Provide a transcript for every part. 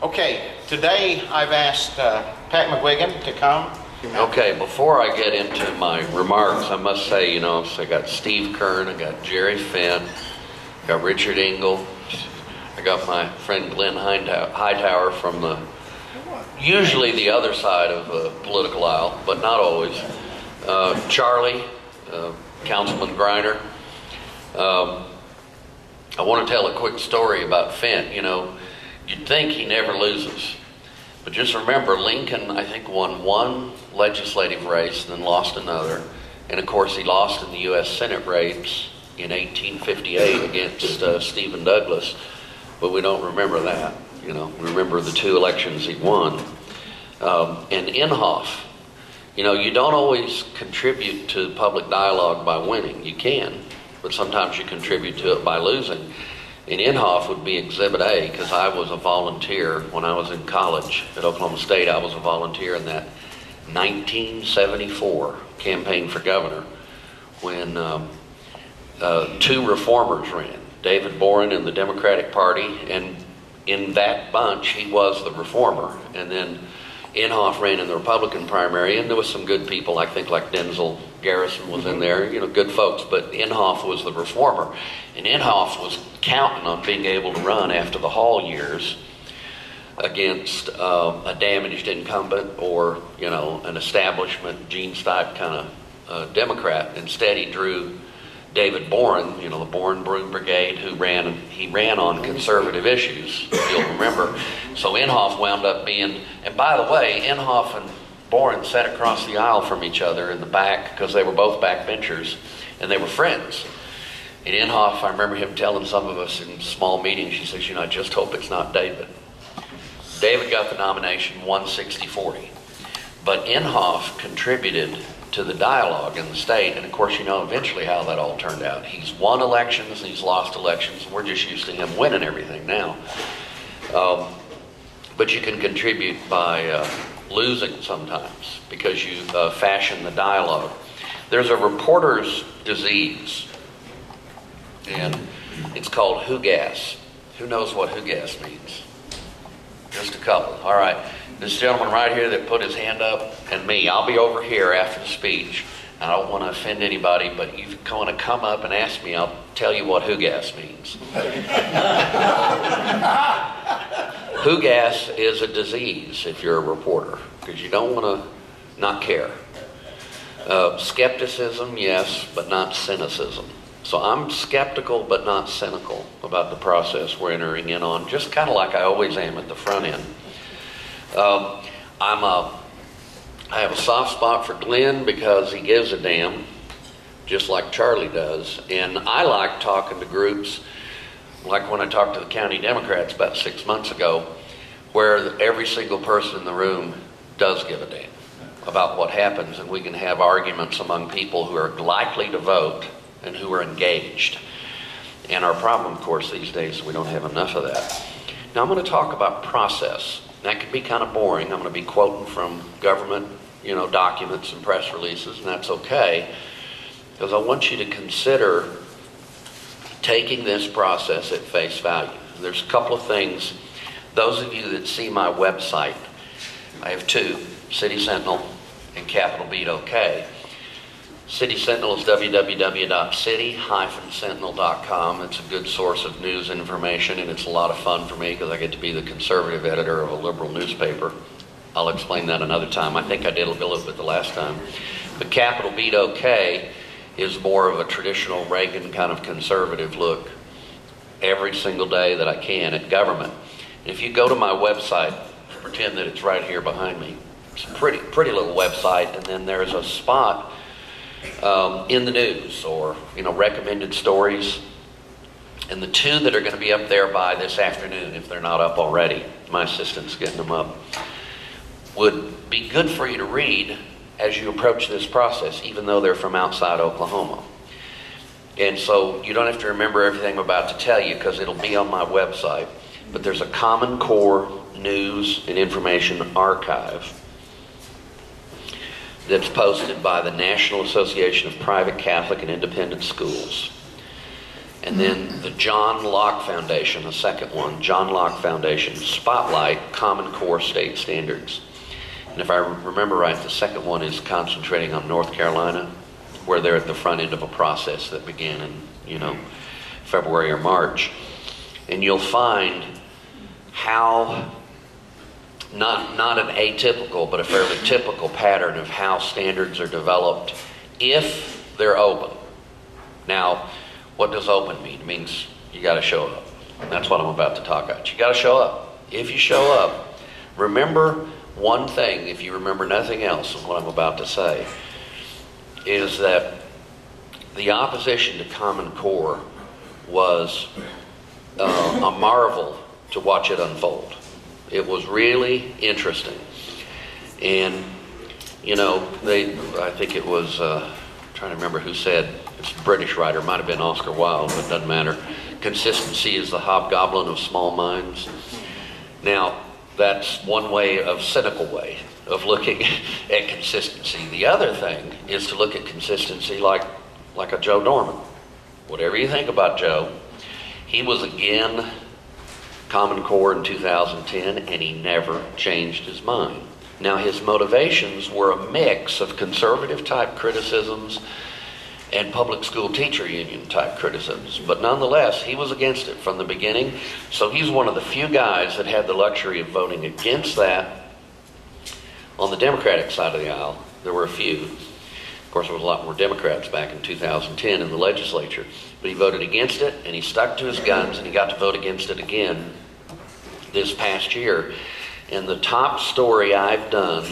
Okay, today I've asked Pat McGuigan to come. Okay, before I get into my remarks, I must say, so I got Steve Kern, I got Jerry Finn, I got Richard Engel, I got my friend Glenn Hightower from usually the other side of the political aisle, but not always. Charlie, Councilman Griner. I want to tell a quick story about Finn. You'd think he never loses. But just remember, Lincoln, I think, won one legislative race and then lost another. And of course, he lost in the U.S. Senate race in 1858 against Stephen Douglas. But we don't remember that. We remember the two elections he won. And Inhofe, you don't always contribute to public dialogue by winning. You can, but sometimes you contribute to it by losing. And Inhofe would be Exhibit A, because I was a volunteer when I was in college at Oklahoma State. I was a volunteer in that 1974 campaign for governor when two reformers ran, David Boren in the Democratic Party, and in that bunch he was the reformer. And then Inhofe ran in the Republican primary, and there was some good people, I think, like Denzel Garrison was in there, good folks, but Inhofe was the reformer. And Inhofe was counting on being able to run after the Hall years against a damaged incumbent or, an establishment, Gene Stipe kind of Democrat. Instead, he drew David Boren, the Boren Broom Brigade, he ran on conservative issues, if you'll remember. So Inhofe wound up being, and by the way, Inhofe and Boren sat across the aisle from each other in the back because they were both backbenchers and they were friends. And Inhofe, I remember him telling some of us in small meetings, he says, I just hope it's not David. David got the nomination 160-40. But Inhofe contributed to the dialogue in the state, and of course eventually how that all turned out. He's won elections and he's lost elections, and we're just used to him winning everything now. But you can contribute by losing sometimes because you fashion the dialogue. There's a reporter's disease, and it's called who-gas. Who knows what who-gas means? Just a couple. All right. This gentleman right here that put his hand up, and me, I'll be over here after the speech. I don't want to offend anybody, but if you want to come up and ask me, I'll tell you what who-gas means. Who-gas is a disease if you're a reporter, because you don't want to not care. Skepticism, yes, but not cynicism. So I'm skeptical but not cynical about the process we're entering in on, just kind of like I always am at the front end. I have a soft spot for Glenn because he gives a damn, just like Charlie does. And I like talking to groups, like when I talked to the county Democrats about 6 months ago, where every single person in the room does give a damn about what happens, and we can have arguments among people who are likely to vote and who are engaged. And our problem, of course, these days, we don't have enough of that. Now I'm going to talk about process. That could be kind of boring. I'm going to be quoting from government, documents and press releases, and that's okay, because I want you to consider taking this process at face value. There's a couple of things. Those of you that see my website, I have two, City Sentinel and Capital Beat OK. City Sentinel is www.city-sentinel.com. It's a good source of news information, and it's a lot of fun for me because I get to be the conservative editor of a liberal newspaper. I'll explain that another time. I think I did a little bit the last time. But Capital Beat OK is more of a traditional Reagan kind of conservative look every single day that I can at government. And if you go to my website, pretend that it's right here behind me. It's a pretty little website, and then there's a spot in the news or recommended stories, and the two that are going to be up there by this afternoon, if they're not up already, my assistant's getting them up, would be good for you to read as you approach this process, even though they're from outside Oklahoma. And so you don't have to remember everything I'm about to tell you because it'll be on my website, but there's a Common Core news and information archive that's posted by the National Association of Private Catholic and Independent Schools. And then the John Locke Foundation, the second one, John Locke Foundation, Spotlight Common Core State Standards. And if I remember right, the second one is concentrating on North Carolina, where they're at the front end of a process that began in, February or March. And you'll find how, not an atypical, but a fairly typical pattern of how standards are developed if they're open. Now, what does open mean? It means you got to show up. And that's what I'm about to talk about. You got to show up. If you show up, remember one thing, if you remember nothing else of what I'm about to say, is that the opposition to Common Core was a marvel to watch it unfold. It was really interesting. And, I think it was, trying to remember who said, it's a British writer, might have been Oscar Wilde, but it doesn't matter. Consistency is the hobgoblin of small minds. Now, that's one cynical way of looking at consistency. The other thing is to look at consistency like a Joe Dorman. Whatever you think about Joe, he was again Common Core in 2010, and he never changed his mind. Now, his motivations were a mix of conservative type criticisms and public school teacher union type criticisms, but nonetheless, he was against it from the beginning. So he's one of the few guys that had the luxury of voting against that. On the Democratic side of the aisle, there were a few. Of course, there was a lot more Democrats back in 2010 in the legislature, but he voted against it, and he stuck to his guns, and he got to vote against it again this past year. And the top story I've done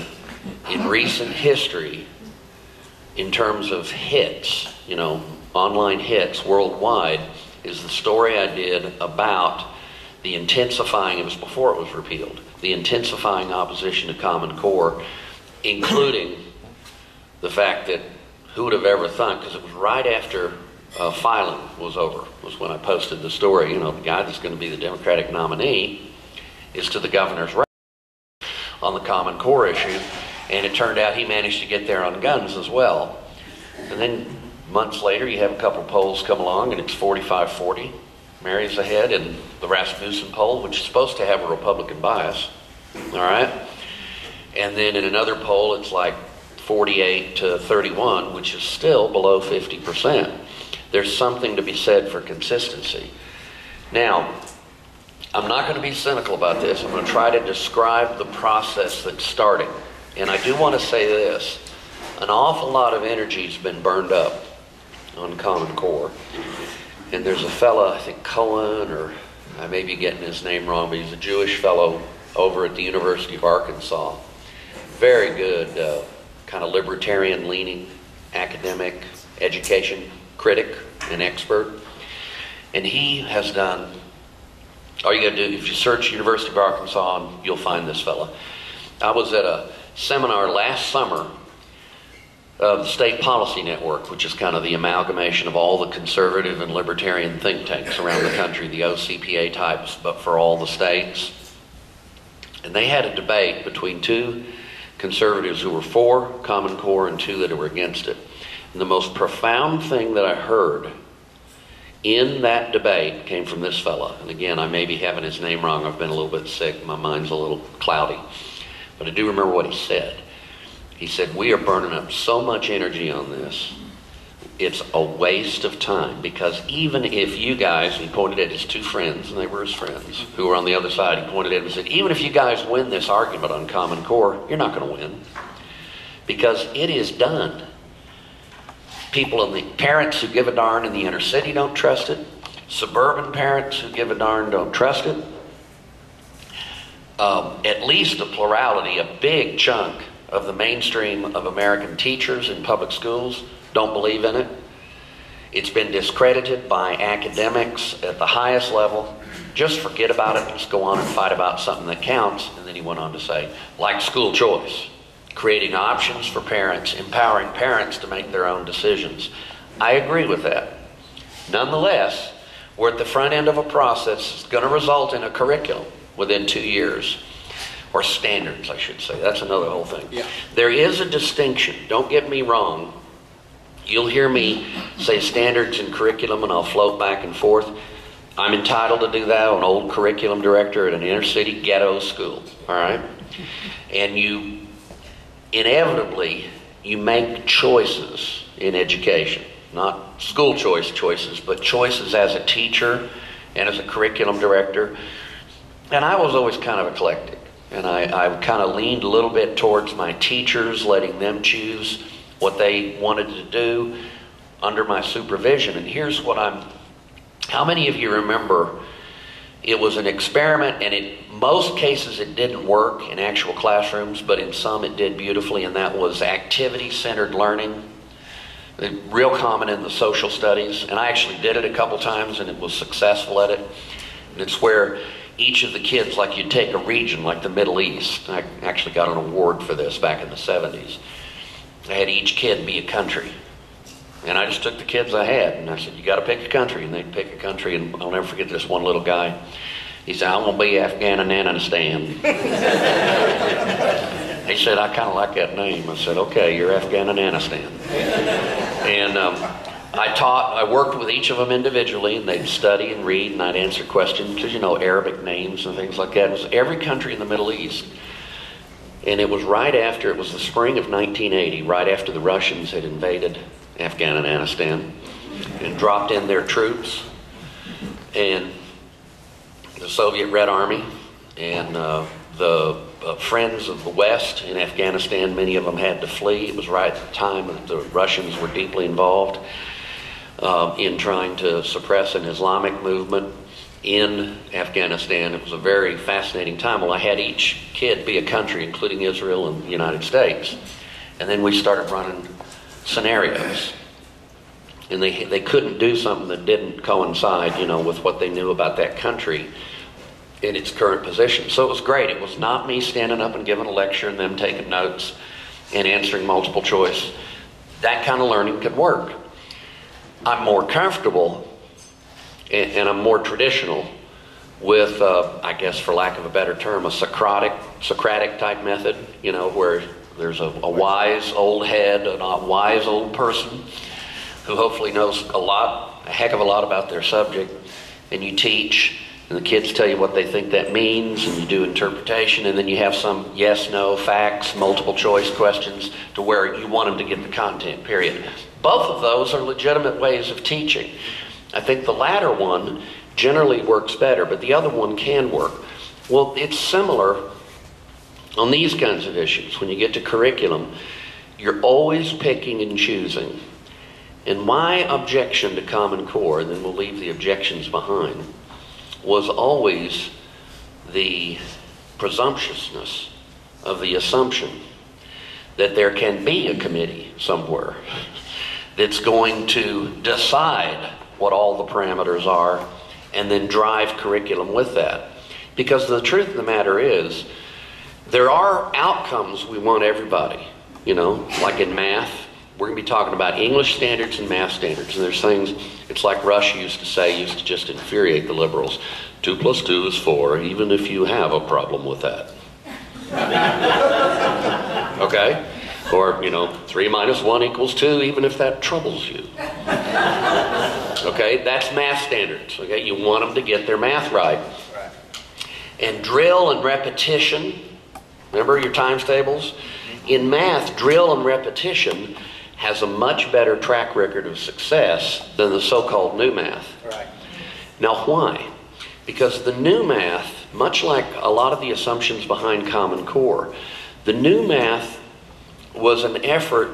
in recent history in terms of hits, online hits worldwide, is the story I did about the intensifying, it was before it was repealed, the intensifying opposition to Common Core, including the fact that who would have ever thought, because it was right after filing was over, was when I posted the story, the guy that's going to be the Democratic nominee is to the governor's right on the Common Core issue, and it turned out he managed to get there on guns as well. And then months later, you have a couple polls come along, and it's 45-40. Mary's ahead, and the Rasmussen poll, which is supposed to have a Republican bias, all right? And then in another poll, it's like 48-31, which is still below 50%. There's something to be said for consistency. Now, I'm not going to be cynical about this. I'm going to try to describe the process that's starting. And I do want to say this. An awful lot of energy has been burned up on Common Core. And there's a fella, I think Cohen, or I may be getting his name wrong, but he's a Jewish fellow over at the University of Arkansas. Very good, kind of libertarian-leaning academic, education critic and expert. And he has done, all you got to do, if you search University of Arkansas, you'll find this fella. I was at a seminar last summer of the State Policy Network, which is kind of the amalgamation of all the conservative and libertarian think tanks around the country, the OCPA types, but for all the states. And they had a debate between two conservatives who were for Common Core and two that were against it. And the most profound thing that I heard in that debate came from this fella. And again, I may be having his name wrong. I've been a little bit sick. My mind's a little cloudy. But I do remember what he said. He said, we are burning up so much energy on this, it's a waste of time. Because even if you guys, and he pointed at his two friends, and they were his friends, who were on the other side, he pointed at them and said, even if you guys win this argument on Common Core, you're not going to win. Because it is done. People and the parents who give a darn in the inner city don't trust it. Suburban parents who give a darn don't trust it. At least a plurality, a big chunk of the mainstream of American teachers in public schools don't believe in it. It's been discredited by academics at the highest level. Just forget about it. Just go on and fight about something that counts. And then he went on to say, like school choice, creating options for parents, empowering parents to make their own decisions. I agree with that. Nonetheless, we're at the front end of a process that's going to result in a curriculum within 2 years. Or standards, I should say. That's another whole thing. Yeah. There is a distinction, don't get me wrong, You'll hear me say standards and curriculum, and I'll float back and forth. I'm entitled to do that. I'm an old curriculum director at an inner city ghetto school, all right? And you inevitably, you make choices in education, not school choices, but choices as a teacher and as a curriculum director. And I was always kind of eclectic. And I kind of leaned a little bit towards my teachers, letting them choose what they wanted to do under my supervision. And here's what how many of you remember it was an experiment, and in most cases it didn't work in actual classrooms, but in some it did beautifully, and that was activity-centered learning. Real common in the social studies, and I actually did it a couple times and it was successful at it. And it's where each of the kids, like you take a region like the Middle East, I actually got an award for this back in the 70s. I had each kid be a country. And I just took the kids I had and I said, you got to pick a country. And they'd pick a country, and I'll never forget this one little guy. He said, I'm going to be Afghanistan. He said, I kind of like that name. I said, okay, you're Afghanistan. And I worked with each of them individually, and they'd study and read, and I'd answer questions, because Arabic names and things like that. It was every country in the Middle East. And it was it was the spring of 1980, right after the Russians had invaded Afghanistan and dropped in their troops, and the Soviet Red Army, and the friends of the West in Afghanistan, many of them had to flee. It was right at the time that the Russians were deeply involved in trying to suppress an Islamic movement in Afghanistan. It was a very fascinating time. Well, I had each kid be a country, including Israel and the United States. And then we started running scenarios. And they couldn't do something that didn't coincide, with what they knew about that country in its current position. So it was great. It was not me standing up and giving a lecture and them taking notes and answering multiple choice. That kind of learning could work. I'm more comfortable and I'm more traditional with, I guess for lack of a better term, a Socratic type method, where there's a wise old head, a wise old person who hopefully knows a heck of a lot about their subject, and you teach, and the kids tell you what they think that means, and you do interpretation, and then you have some yes, no, facts, multiple choice questions to where you want them to get the content, period. Both of those are legitimate ways of teaching. I think the latter one generally works better, but the other one can work. Well, it's similar on these kinds of issues. When you get to curriculum, you're always picking and choosing. And my objection to Common Core, and then we'll leave the objections behind, was always the presumptuousness of the assumption that there can be a committee somewhere that's going to decide what all the parameters are and then drive curriculum with that. Because the truth of the matter is, there are outcomes we want everybody, like in math. We're going to be talking about English standards and math standards. And there's things, it's like Rush used to just infuriate the liberals. 2 plus 2 is 4, even if you have a problem with that. Okay? Or, 3 minus 1 equals 2, even if that troubles you. Okay? That's math standards. Okay? You want them to get their math right. And drill and repetition, remember your times tables? In math, drill and repetition has a much better track record of success than the so-called new math. Right. Now, why? Because the new math, much like a lot of the assumptions behind Common Core, the new math was an effort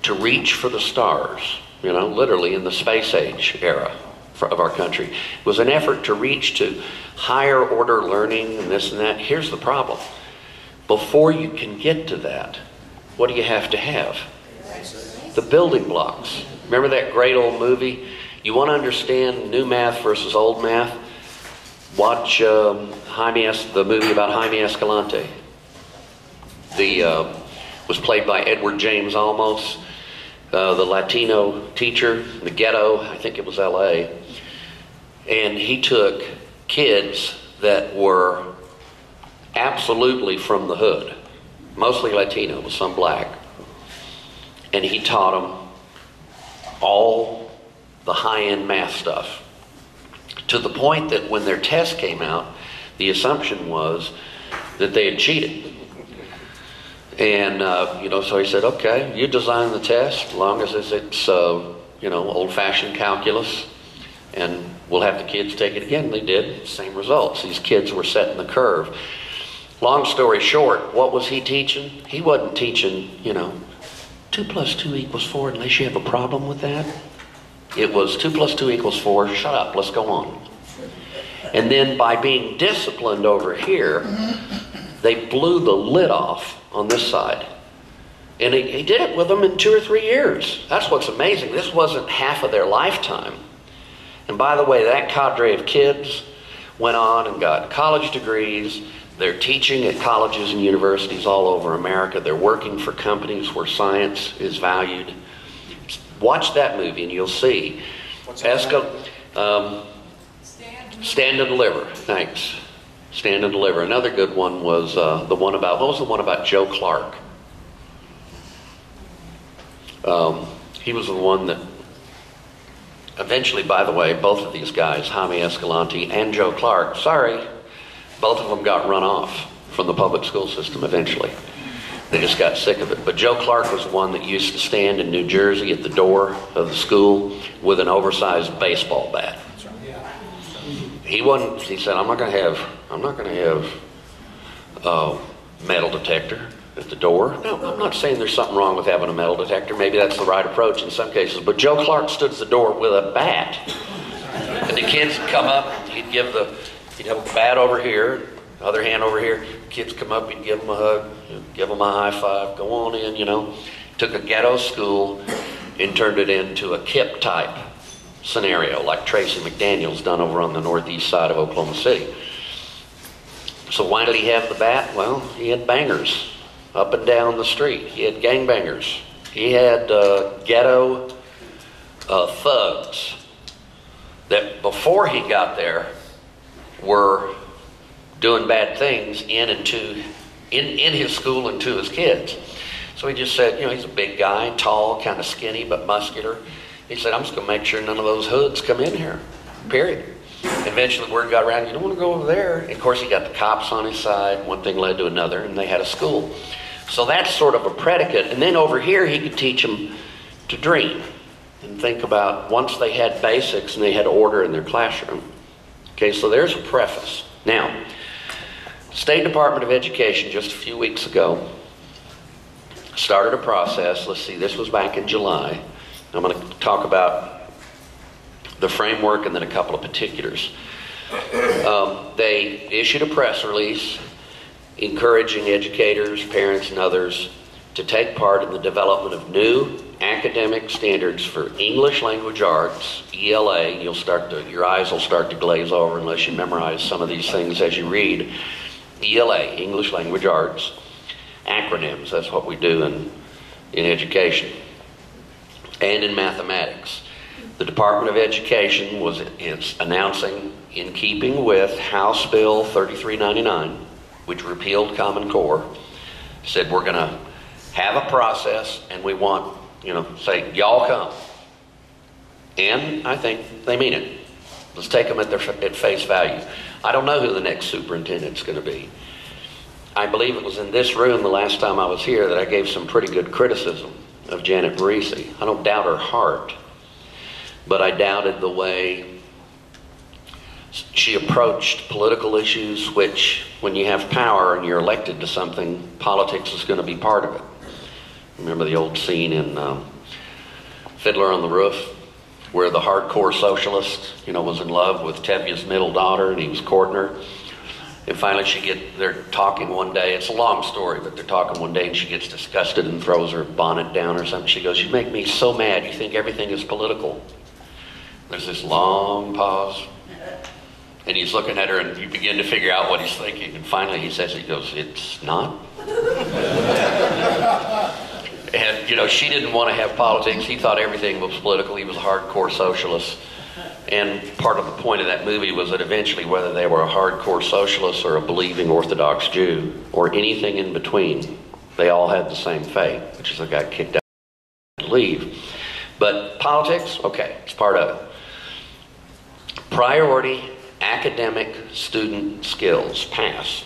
to reach for the stars, literally in the space age era of our country. It was an effort to reach to higher order learning and this and that. Here's the problem. Before you can get to that, what do you have to have? The building blocks. Remember that great old movie? You want to understand new math versus old math? Watch the movie about Jaime Escalante. Was played by Edward James Olmos, the Latino teacher, the ghetto, I think it was LA. And he took kids that were absolutely from the hood, mostly Latino, with some black. And he taught them all the high-end math stuff, to the point that when their test came out, the assumption was that they had cheated. And, so he said, okay, you design the test, as long as it's old-fashioned calculus, and we'll have the kids take it again. They did, same results. These kids were setting the curve. Long story short, what was he teaching? He wasn't teaching, 2 plus 2 equals 4, unless you have a problem with that. It was 2 plus 2 equals 4, shut up, let's go on. And then by being disciplined over here, they blew the lid off on this side. And he did it with them in 2 or 3 years. That's what's amazing. This wasn't half of their lifetime. And by the way, that cadre of kids went on and got college degrees. They're teaching at colleges and universities all over America. They're working for companies where science is valued. Watch that movie and you'll see. Stand and Deliver. Thanks. Stand and Deliver. Another good one was what was the one about Joe Clark? He was the one that eventually, by the way, both of these guys, Jaime Escalante and Joe Clark, both of them got run off from the public school system eventually. They just got sick of it. But Joe Clark was one that used to stand in New Jersey at the door of the school with an oversized baseball bat. He said, I'm not going to have a metal detector at the door. No, I'm not saying there's something wrong with having a metal detector. Maybe that's the right approach in some cases. But Joe Clark stood at the door with a bat. And the kids would come up, he'd have a bat over here, other hand over here. Kids come up, he'd give them a hug, give them a high five, go on in, Took a ghetto school and turned it into a KIPP type scenario, like Tracy McDaniel's done over on the northeast side of Oklahoma City. So why did he have the bat? Well, he had bangers up and down the street. He had gangbangers. He had ghetto thugs that before he got there were doing bad things in his school and to his kids. So he just said, he's a big guy, tall, kind of skinny, but muscular. He said, I'm just going to make sure none of those hoods come in here, period. Eventually word got around, you don't want to go over there. And of course he got the cops on his side. One thing led to another, and they had a school. So that's sort of a predicate. And then over here he could teach them to dream and think about once they had basics and they had order in their classroom. Okay, so there's a preface. Now, State Department of Education just a few weeks ago started a process. Let's see, this was back in July. I'm going to talk about the framework and then a couple of particulars. They issued a press release encouraging educators, parents, and others to take part in the development of new academic standards for English language arts, ELA. Your eyes will start to glaze over unless you memorize some of these things as you read. ELA, English language arts, acronyms, that's what we do in education, and in mathematics. The Department of Education is announcing, in keeping with House Bill 3399, which repealed Common Core, said we're going to have a process and we want, say, y'all come. And I think they mean it. Let's take them at face value. I don't know who the next superintendent's going to be. I believe it was in this room the last time I was here that I gave some pretty good criticism of Janet Barisi. I don't doubt her heart, but I doubted the way she approached political issues, which when you have power and you're elected to something, politics is going to be part of it. Remember the old scene in Fiddler on the Roof where the hardcore socialist, was in love with Tevye's middle daughter and he was courting her. And finally they're talking one day, it's a long story, but they're talking one day and she gets disgusted and throws her bonnet down or something. She goes, you make me so mad, you think everything is political. There's this long pause. And he's looking at her and you begin to figure out what he's thinking. And finally he goes, it's not? And, she didn't want to have politics. He thought everything was political. He was a hardcore socialist. And part of the point of that movie was that eventually, whether they were a hardcore socialist or a believing Orthodox Jew or anything in between, they all had the same fate, which is they got kicked out to leave. But politics, okay, it's part of it. Priority academic student skills, PASS.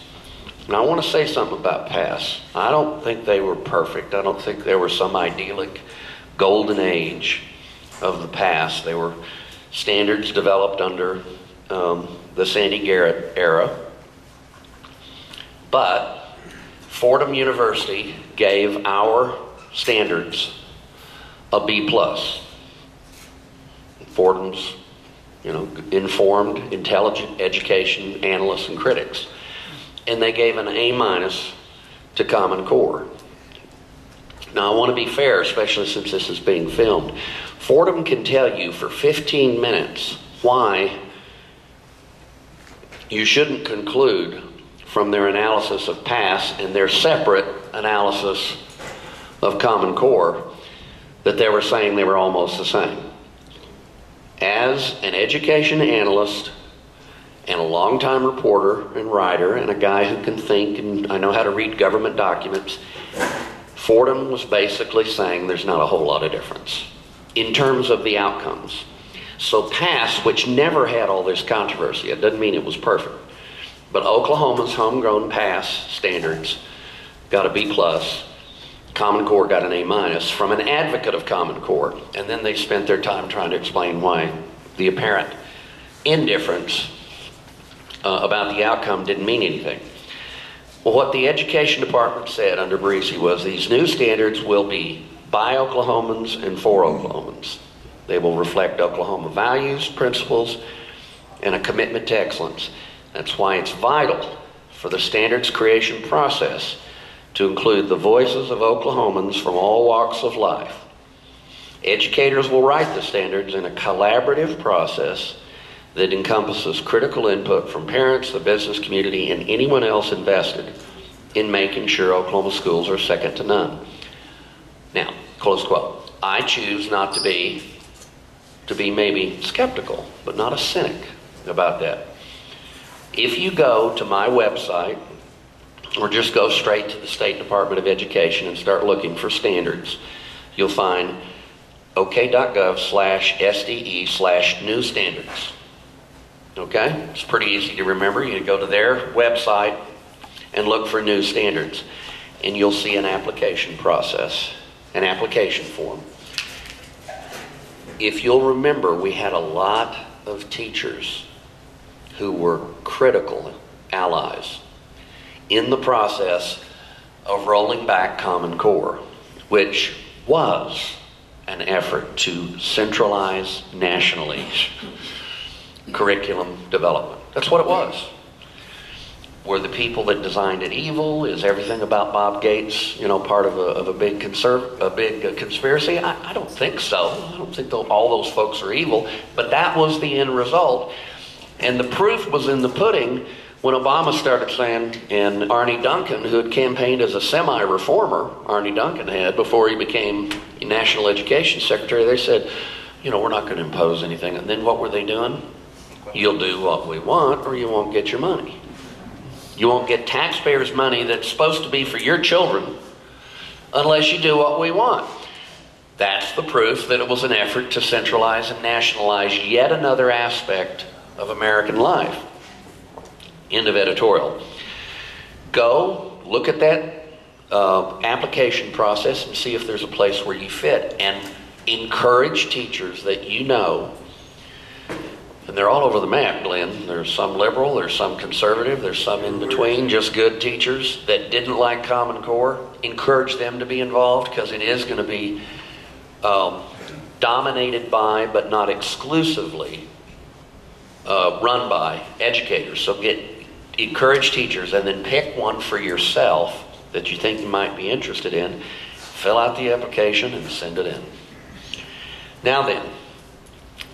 Now I want to say something about PASS. I don't think they were perfect. I don't think there were some idyllic golden age of the PASS. They were standards developed under the Sandy Garrett era. But Fordham University gave our standards a B+. Fordham's, informed, intelligent education analysts and critics. And they gave an A- to Common Core. Now I want to be fair, especially since this is being filmed. Fordham can tell you for 15 minutes why you shouldn't conclude from their analysis of PASS and their separate analysis of Common Core that they were saying they were almost the same. As an education analyst and a longtime reporter and writer and a guy who can think and I know how to read government documents, Fordham was basically saying there's not a whole lot of difference in terms of the outcomes. So PASS, which never had all this controversy, it doesn't mean it was perfect, but Oklahoma's homegrown PASS standards got a B+, Common Core got an A- from an advocate of Common Core, and then they spent their time trying to explain why the apparent indifference about the outcome didn't mean anything. Well, what the education department said under Breesy was these new standards will be by Oklahomans and for Oklahomans. They will reflect Oklahoma values, principles, and a commitment to excellence. That's why it's vital for the standards creation process to include the voices of Oklahomans from all walks of life. Educators will write the standards in a collaborative process that encompasses critical input from parents, the business community, and anyone else invested in making sure Oklahoma schools are second to none. Now, close quote. I choose not to be maybe skeptical, but not a cynic about that. If you go to my website, or just go straight to the State Department of Education and start looking for standards, you'll find ok.gov/SDE/new standards. Okay? It's pretty easy to remember. You go to their website and look for new standards, and you'll see an application process, an application form. If you'll remember, we had a lot of teachers who were critical allies in the process of rolling back Common Core, which was an effort to centralize nationally curriculum development. That's what it was. Were the people that designed it evil? Is everything about Bob Gates, part of a big conspiracy? I don't think so. I don't think all those folks are evil, but that was the end result. And the proof was in the pudding when Obama started saying, and Arnie Duncan, who had campaigned as a semi-reformer, Arnie Duncan had, before he became National Education Secretary, they said, we're not going to impose anything. And then what were they doing? You'll do what we want or you won't get your money. You won't get taxpayers' money that's supposed to be for your children unless you do what we want. That's the proof that it was an effort to centralize and nationalize yet another aspect of American life. End of editorial. Go look at that application process and see if there's a place where you fit, and encourage teachers that and they're all over the map, Glenn. There's some liberal, there's some conservative, there's some in between, just good teachers that didn't like Common Core. Encourage them to be involved, because it is going to be dominated by, but not exclusively run by educators. So encourage teachers, and then pick one for yourself that you think you might be interested in. Fill out the application and send it in. Now then,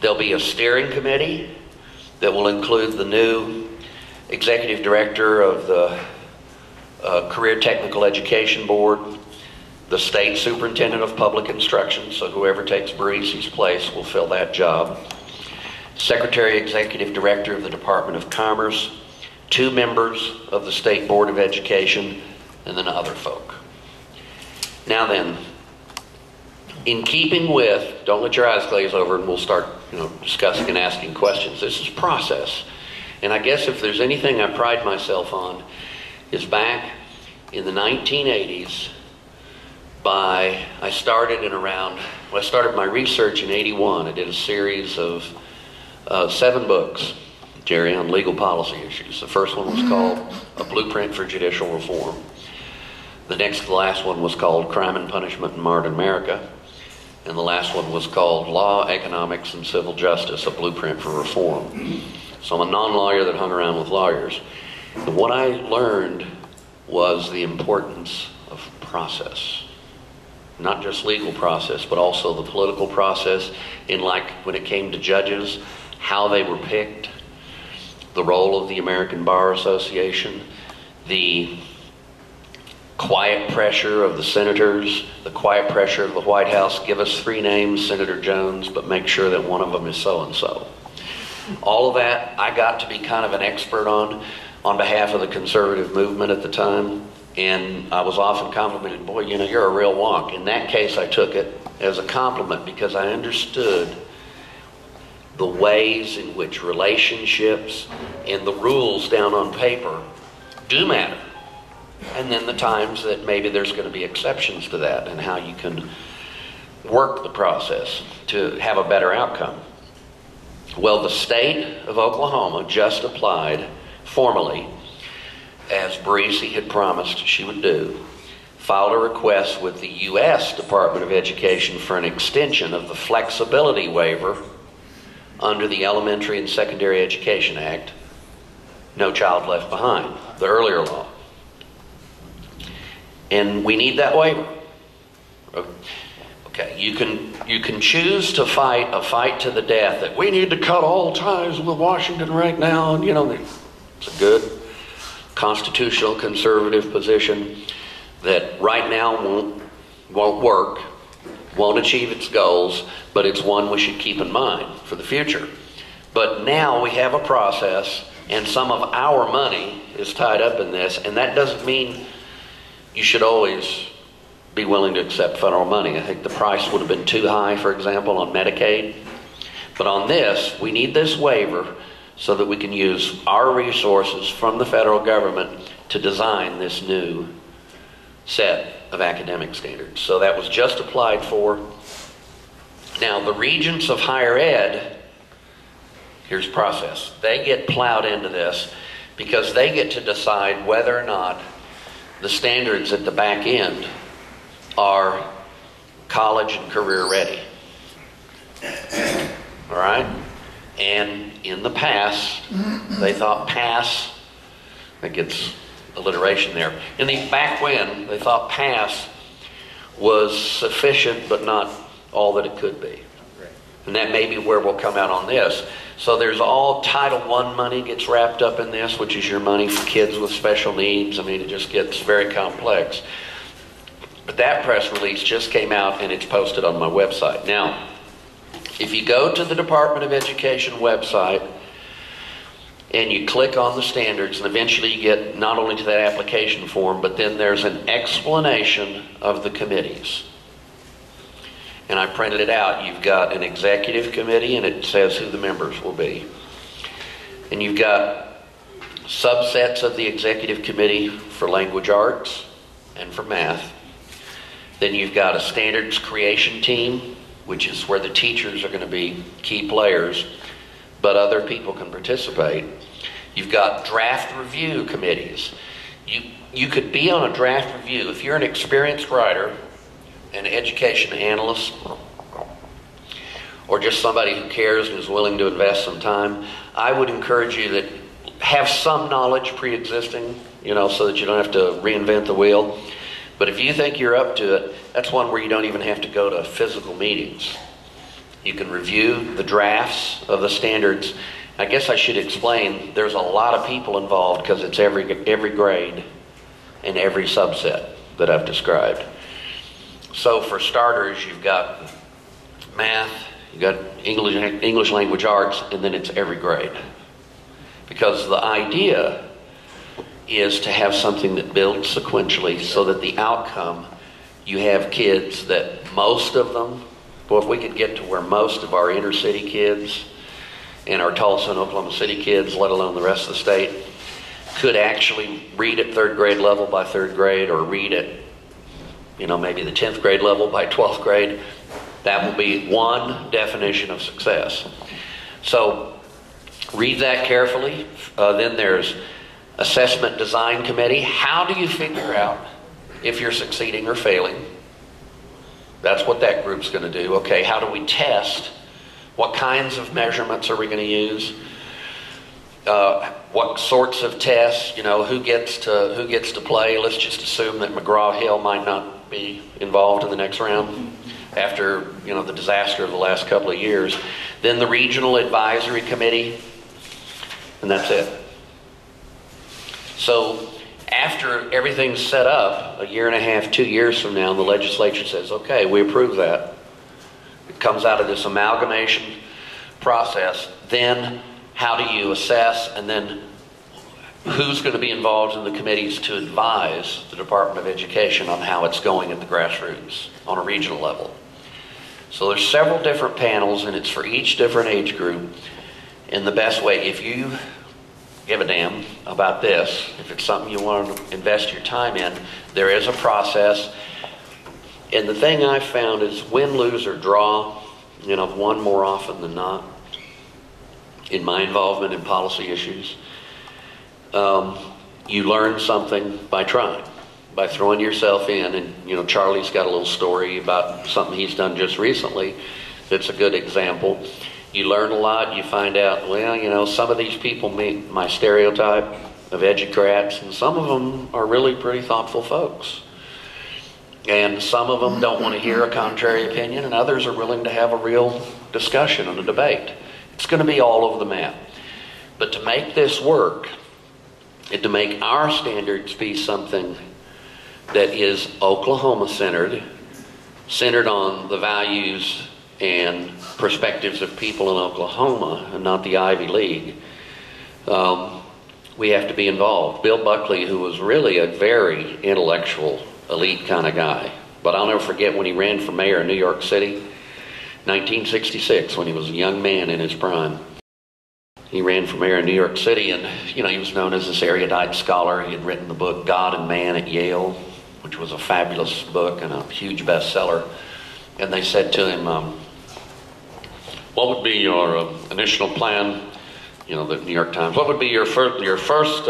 there'll be a steering committee that will include the new executive director of the Career Technical Education Board, the state superintendent of public instruction, so whoever takes Breezy's place will fill that job, secretary executive director of the Department of Commerce, 2 members of the State Board of Education, and then other folk. Now then, in keeping with, don't let your eyes glaze over and we'll start discussing and asking questions. This is process. And I guess if there's anything I pride myself on is back in the 1980s, I started my research in 81. I did a series of 7 books, Jerry, on legal policy issues. The first one was called A Blueprint for Judicial Reform. The last one was called Crime and Punishment in Modern America. And the last one was called Law, Economics, and Civil Justice, A Blueprint for Reform. So I'm a non-lawyer that hung around with lawyers. And what I learned was the importance of process. Not just legal process, but also the political process. And like when it came to judges, how they were picked, the role of the American Bar Association, the quiet pressure of the senators, the quiet pressure of the White House. Give us 3 names, Senator Jones, but make sure that one of them is so-and-so. All of that I got to be kind of an expert on behalf of the conservative movement at the time. And I was often complimented, boy, you're a real wonk. In that case, I took it as a compliment because I understood the ways in which relationships and the rules down on paper do matter. And then the times that maybe there's going to be exceptions to that and how you can work the process to have a better outcome. Well, the state of Oklahoma just applied formally, as Breesy had promised she would do, filed a request with the U.S. Department of Education for an extension of the flexibility waiver under the Elementary and Secondary Education Act, No Child Left Behind, the earlier law. And we need that waiver. Okay, you can choose to fight a fight to the death that we need to cut all ties with Washington right now, and it's a good constitutional conservative position that right now won't work, won't achieve its goals, but it's one we should keep in mind for the future. But now we have a process, and some of our money is tied up in this, and that doesn't mean you should always be willing to accept federal money. I think the price would have been too high, for example, on Medicaid. But on this, we need this waiver so that we can use our resources from the federal government to design this new set of academic standards. So that was just applied for. Now, the regents of higher ed, here's the process. They get plowed into this because they get to decide whether or not the standards at the back end are college and career ready. All right? And in the past, they thought pass, that gets alliteration there. Back when, they thought pass was sufficient but not all that it could be. And that may be where we'll come out on this. So there's all Title I money gets wrapped up in this, which is your money for kids with special needs. I mean, it just gets very complex. But that press release just came out and it's posted on my website. Now, if you go to the Department of Education website and you click on the standards, and eventually you get not only to that application form, but then there's an explanation of the committees. And I printed it out. You've got an executive committee, and it says who the members will be. And you've got subsets of the executive committee for language arts and for math. Then you've got a standards creation team, which is where the teachers are going to be key players, but other people can participate. You've got draft review committees. You could be on a draft review. If you're an experienced writer, an education analyst, or just somebody who cares and is willing to invest some time, I would encourage you that have some knowledge pre-existing, so that you don't have to reinvent the wheel. But if you think you're up to it, that's one where you don't even have to go to physical meetings. You can review the drafts of the standards. I guess I should explain, there's a lot of people involved because it's every grade and every subset that I've described. So for starters, you've got math, you've got English language arts, and then it's every grade. Because the idea is to have something that builds sequentially so that the outcome you have kids that most of them, boy, if we could get to where most of our inner city kids and our Tulsa and Oklahoma City kids, let alone the rest of the state, could actually read at 3rd grade level by 3rd grade, or read at, maybe the 10th grade level by 12th grade, that will be one definition of success. So read that carefully. Then there's assessment design committee. How do you figure out if you're succeeding or failing? That's what that group's going to do. Okay, how do we test? What kinds of measurements are we going to use? What sorts of tests? Who gets to play? Let's just assume that McGraw-Hill might not be involved in the next round after the disaster of the last couple of years. Then the regional advisory committee, and that's it. So after everything's set up, a year and a half, 2 years from now, the legislature says, okay, we approve that. It comes out of this amalgamation process. Then how do you assess, and then who's going to be involved in the committees to advise the Department of Education on how it's going at the grassroots on a regional level? So there's several different panels, and it's for each different age group. In the best way, if you give a damn about this, if it's something you want to invest your time in, there is a process. And the thing I've found is win, lose, or draw, one more often than not, in my involvement in policy issues, you learn something by trying, by throwing yourself in. And Charlie's got a little story about something he's done just recently that's a good example. You learn a lot. You find out, well, some of these people meet my stereotype of educrats, and some of them are really pretty thoughtful folks. And some of them don't want to hear a contrary opinion, and others are willing to have a real discussion and a debate. It's going to be all over the map. But to make this work, and to make our standards be something that is Oklahoma-centered, centered on the values and perspectives of people in Oklahoma and not the Ivy League, we have to be involved. Bill Buckley, who was really a very intellectual, elite kind of guy, but I'll never forget when he ran for mayor of New York City, 1966, when he was a young man in his prime. He ran for mayor of New York City, and he was known as this erudite scholar. He had written the book God and Man at Yale, which was a fabulous book and a huge bestseller. And they said to him, what would be your initial plan, the New York Times, what would be your first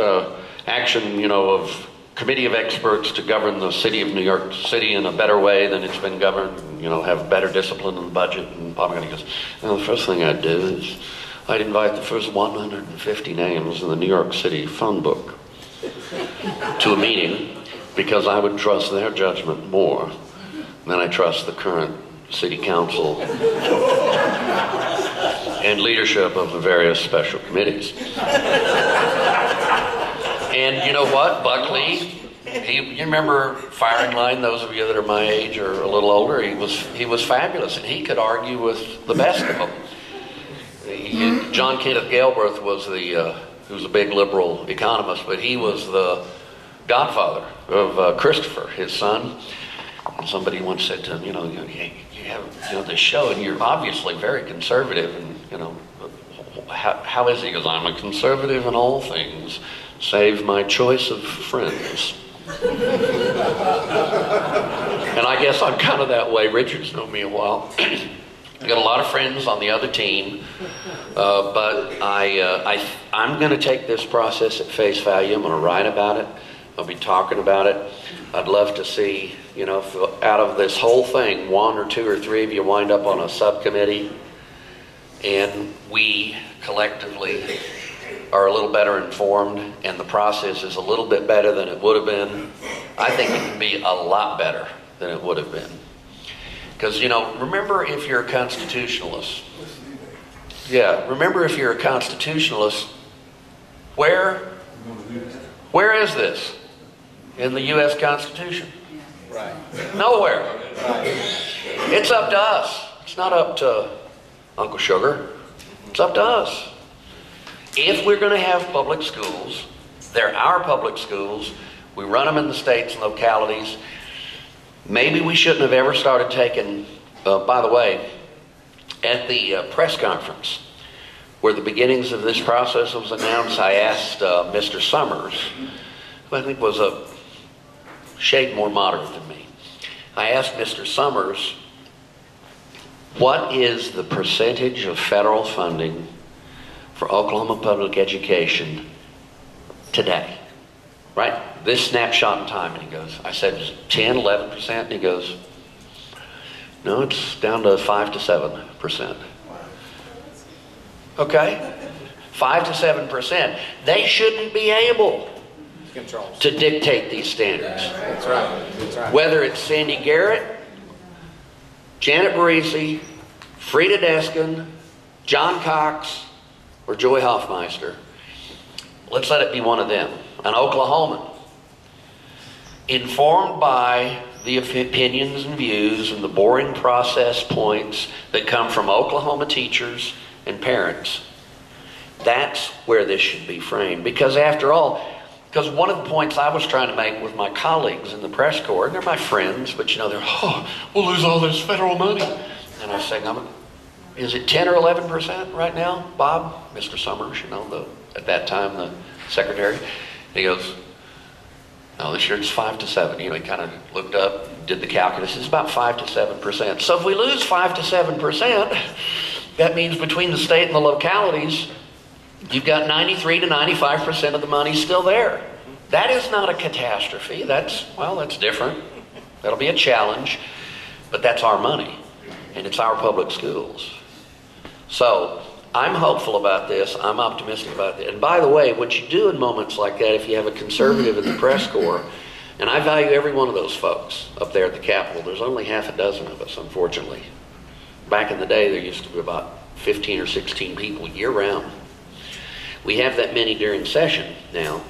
action, of committee of experts to govern the city of New York City in a better way than it's been governed, have better discipline in the budget? And Bob McGuigan goes, the first thing I'd do is I'd invite the first 150 names in the New York City phone book to a meeting, because I would trust their judgment more than I trust the current city council and leadership of the various special committees. And you know what, Buckley, you remember firing line, those of you that are my age or a little older, he was fabulous, and he could argue with the best of them. John Kenneth Galbraith was who was a big liberal economist, but he was the godfather of Christopher, his son. And somebody once said to him, you have this show, and you're obviously very conservative, and how is he? He goes, I'm a conservative in all things, save my choice of friends. And I guess I'm kind of that way. Richard's known me a while. I've got a lot of friends on the other team, but I'm going to take this process at face value. I'm going to write about it. I'll be talking about it. I'd love to see, if out of this whole thing, 1 or 2 or 3 of you wind up on a subcommittee, and we collectively are a little better informed, and the process is a little bit better than it would have been. I think it can be a lot better than it would have been. Because, remember, if you're a constitutionalist, where is this in the U.S. Constitution? Right. Nowhere. Right. It's up to us. It's not up to Uncle Sugar. It's up to us. If we're going to have public schools, they're our public schools. We run them in the states and localities. Maybe we shouldn't have ever started taking, by the way, at the press conference where the beginnings of this process was announced, I asked Mr. Summers, who I think was a shade more moderate than me. I asked Mr. Summers, what is the percentage of federal funding for Oklahoma public education today? Right? This snapshot in time. And he goes, I said, 10, 11%? And he goes, no, it's down to 5 to 7%. Okay? 5 to 7%. They shouldn't be able to dictate these standards. That's right. That's right. Whether it's Sandy Garrett, Janet Barisi, Frida Deskin, John Cox, or Joy Hoffmeister, let's let it be one of them, an Oklahoman, informed by the opinions and views and the boring process points that come from Oklahoma teachers and parents. That's where this should be framed. Because after all, because one of the points I was trying to make with my colleagues in the press corps, and they're my friends, but you know, they're, oh, we'll lose all this federal money. And I was saying, is it 10 or 11% right now, Bob? Mr. Summers, you know, at that time, the secretary. He goes, no, this year it's 5 to 7. You know, he kind of looked up, did the calculus. It's about 5 to 7%. So if we lose 5 to 7%, that means between the state and the localities, you've got 93 to 95% of the money still there. That is not a catastrophe. That's different. That'll be a challenge, but that's our money, and it's our public schools. So I'm hopeful about this. I'm optimistic about it. And by the way, what you do in moments like that, if you have a conservative in the press corps, and I value every one of those folks up there at the Capitol. There's only half a dozen of us, unfortunately. Back in the day, there used to be about 15 or 16 people year-round. We have that many during session now,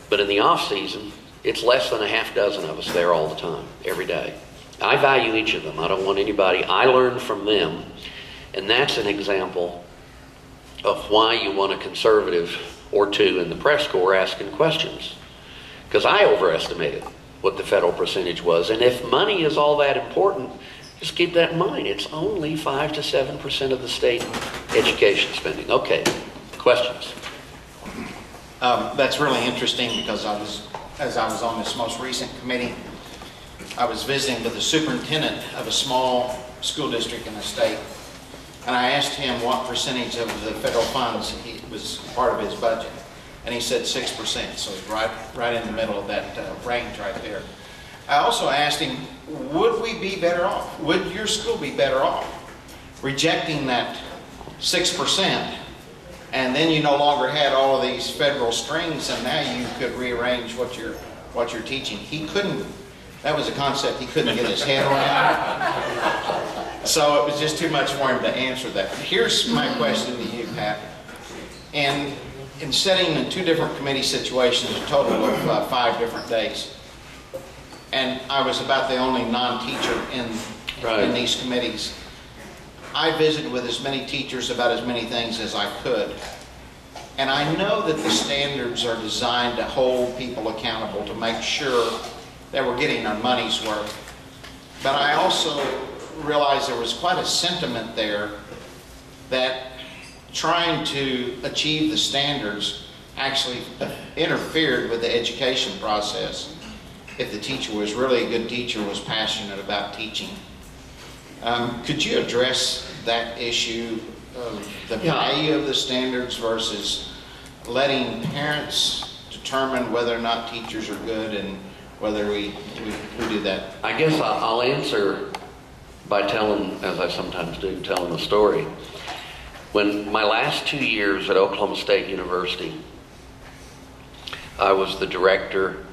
but in the off-season, it's less than a half dozen of us there all the time, every day. I value each of them. I don't want anybody. I learn from them, and that's an example of why you want a conservative or two in the press corps asking questions. Because I overestimated what the federal percentage was, and if money is all that important, just keep that in mind. It's only 5 to 7% of the state education spending. Okay. Questions? That's really interesting because as I was on this most recent committee, I was visiting with the superintendent of a small school district in the state, and I asked him what percentage of the federal funds was part of his budget, and he said 6%, so it's right in the middle of that range right there. I also asked him, would we be better off? Would your school be better off rejecting that 6%? And then you no longer had all of these federal strings, and now you could rearrange what you're teaching. He couldn't. That was a concept he couldn't get his head around. So it was just too much for him to answer that. Here's my question to you, Pat. And in sitting in 2 different committee situations, a total of 5 different days, and I was about the only non-teacher in these committees. I visited with as many teachers about as many things as I could. And I know that the standards are designed to hold people accountable, to make sure that we're getting our money's worth. But I also realized there was quite a sentiment there that trying to achieve the standards actually interfered with the education process if the teacher was really a good teacher, was passionate about teaching. Could you address that issue of the value of the standards versus letting parents determine whether or not teachers are good and whether we do that? I guess I'll answer by telling, as I sometimes do, telling a story. When my last 2 years at Oklahoma State University, I was the director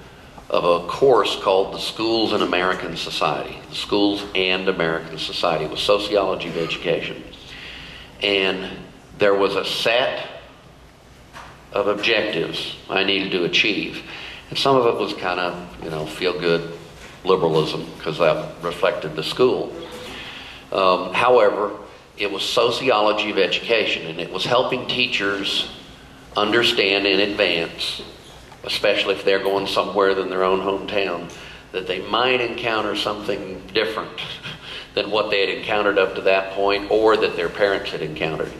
of a course called the Schools and American Society. The Schools and American Society. It was sociology of education. And there was a set of objectives I needed to achieve. And some of it was kind of, feel-good liberalism, because that reflected the school. However, it was sociology of education, and it was helping teachers understand in advance, especially if they're going somewhere than their own hometown, that they might encounter something different than what they had encountered up to that point, or that their parents had encountered.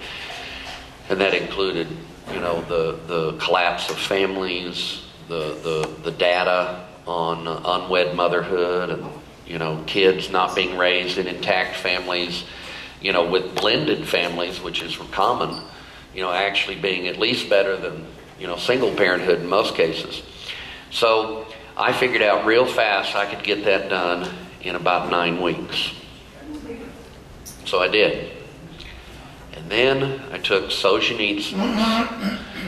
And that included, you know, the collapse of families, the data on unwed motherhood, and, you know, kids not being raised in intact families, you know, with blended families, which is common, you know, actually being at least better than, you know, single parenthood in most cases. So I figured out real fast I could get that done in about 9 weeks. So I did. And then I took